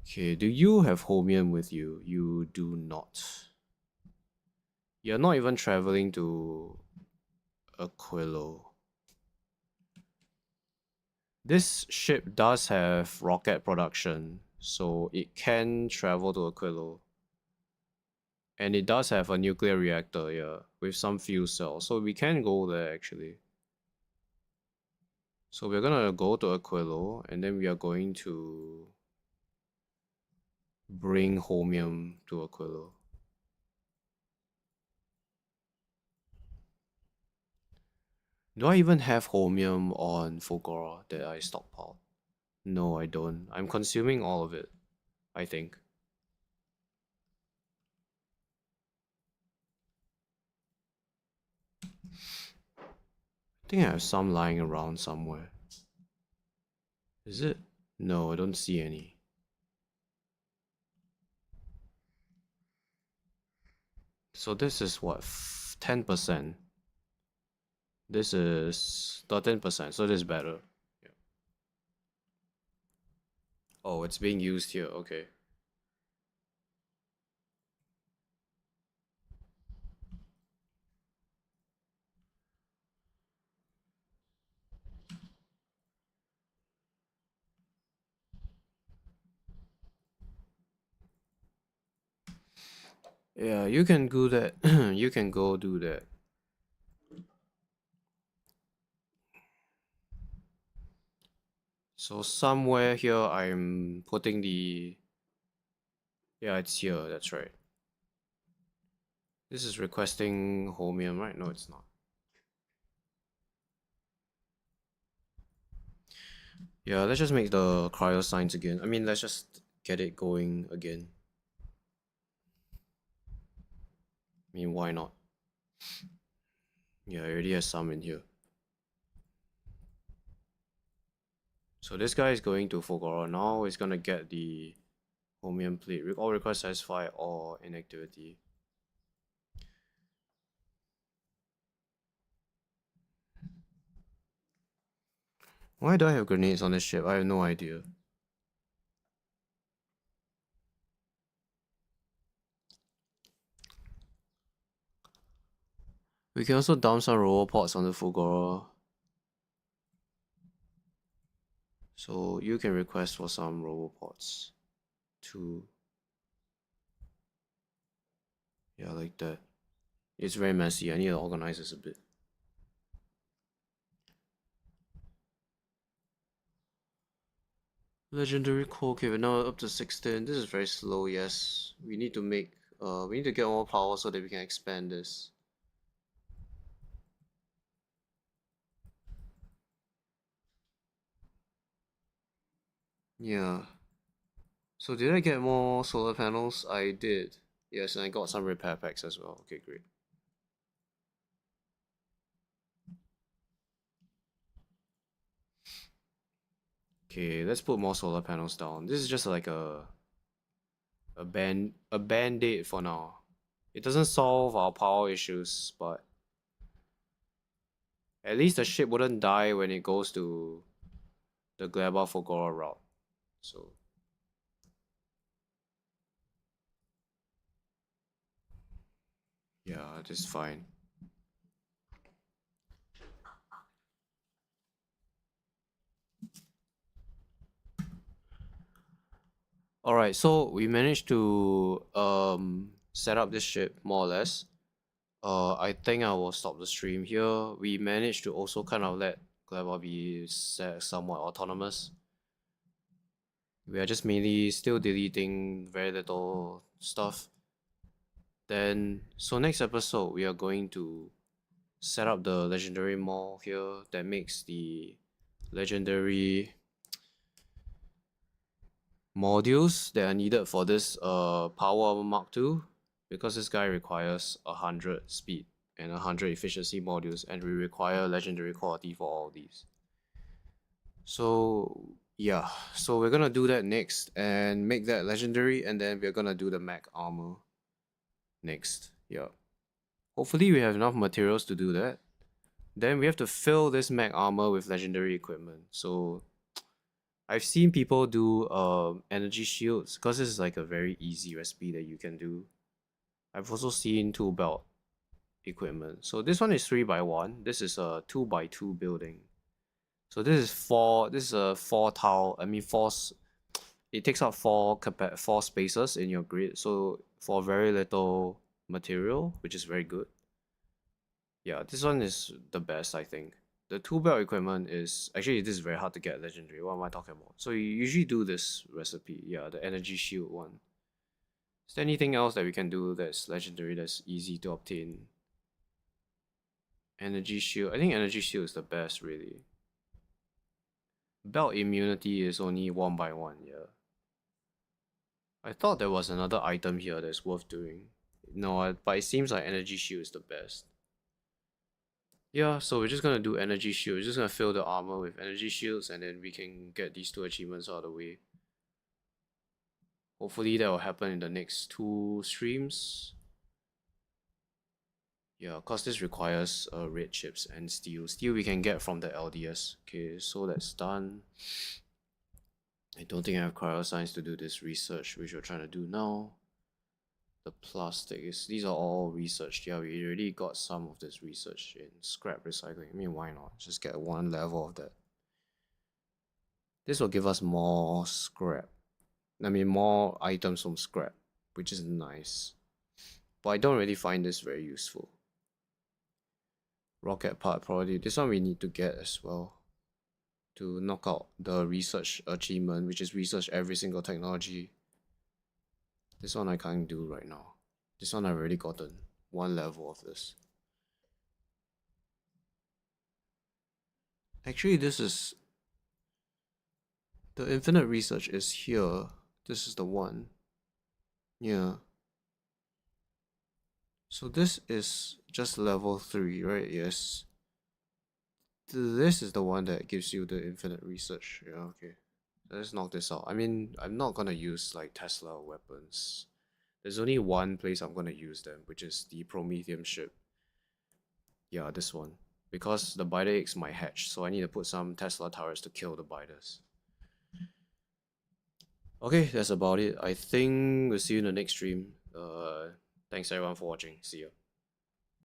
Okay, do you have holmium with you? You do not. You're not even traveling to Aquilo. This ship does have rocket production, so it can travel to Aquilo. And it does have a nuclear reactor, yeah, with some fuel cells. So we can go there actually. So we're gonna go to Aquilo and then we are going to bring holmium to Aquilo. Do I even have holmium on Fulgora that I stockpiled? No, I don't. I'm consuming all of it, I think. I think I have some lying around somewhere. Is it? No, I don't see any. So this is what? 10%. This is 13%, so this is better. Yeah. Oh, it's being used here, okay. Yeah, you can do that. You can go do that. So somewhere here I'm putting the... Yeah, it's here, that's right. This is requesting holmium, right? No, it's not. Yeah, let's just make the cryo signs again. I mean, let's just get it going again. I mean, why not? Yeah, I already has some in here. So this guy is going to Fogora now. He's gonna get the holmium plate. All requests satisfy or inactivity. Why do I have grenades on this ship? I have no idea. We can also dump some robopods on the Fulgora. So you can request for some robopods too. Yeah, like that. It's very messy. I need to organize this a bit. Legendary Coal Cave, now up to 16. This is very slow, yes. We need to get more power so that we can expand this. Yeah. So did I get more solar panels? I did. Yes, and I got some repair packs as well. Okay, great. Okay, let's put more solar panels down. This is just like a band-aid for now. It doesn't solve our power issues, but at least the ship wouldn't die when it goes to the Gleba Fogora route. So yeah, this is fine. Alright, so we managed to set up this ship more or less. I think I will stop the stream here. We managed to also kind of let Gleba be somewhat autonomous. We are just mainly still deleting very little stuff. Then, so next episode, we are going to set up the legendary mall here that makes the legendary modules that are needed for this power Mark II, because this guy requires 100 speed and 100 efficiency modules, and we require legendary quality for all these. So yeah, so we're gonna do that next and make that legendary, and then we're gonna do the mech armor next. Yeah, hopefully we have enough materials to do that. Then we have to fill this mech armor with legendary equipment. So I've seen people do energy shields, because this is like a very easy recipe that you can do. I've also seen tool belt equipment. So this one is 3x1. This is a 2x2 building. So this is a 4 tile. I mean it takes up four spaces in your grid. So for very little material, which is very good. Yeah, this one is the best, I think. The tool belt equipment is actually, this is very hard to get legendary. What am I talking about? So you usually do this recipe. Yeah, the energy shield one. Is there anything else that we can do that's legendary, that's easy to obtain? Energy shield. I think energy shield is the best, really. Belt immunity is only 1x1. Yeah. I thought there was another item here that's worth doing. No, but it seems like energy shield is the best. Yeah, so we're just gonna do energy shield. We're just gonna fill the armor with energy shields, and then we can get these 2 achievements out of the way. Hopefully that will happen in the next 2 streams. Yeah, cause this requires red chips and steel. Steel we can get from the LDS. Okay, so that's done. I don't think I have cryoscience to do this research, which we're trying to do now. The plastics, these are all researched. Yeah, we already got some of this research in scrap recycling. I mean, why not? Just get 1 level of that. This will give us more scrap. I mean, more items from scrap, which is nice. But I don't really find this very useful. Rocket part probably. This one we need to get as well to knock out the research achievement, which is research every single technology. This one I can't do right now. This one I've already gotten 1 level of this. Actually, this is... the infinite research is here. This is the one. Yeah. So this is just level 3, right? Yes. This is the one that gives you the infinite research. Yeah, okay. Let's knock this out. I mean, I'm not gonna use like Tesla weapons. There's only one place I'm gonna use them, which is the Prometheum ship. Yeah, this one. Because the biter eggs might hatch, so I need to put some Tesla turrets to kill the biters. Okay, that's about it. I think we'll see you in the next stream. Thanks everyone for watching. See ya.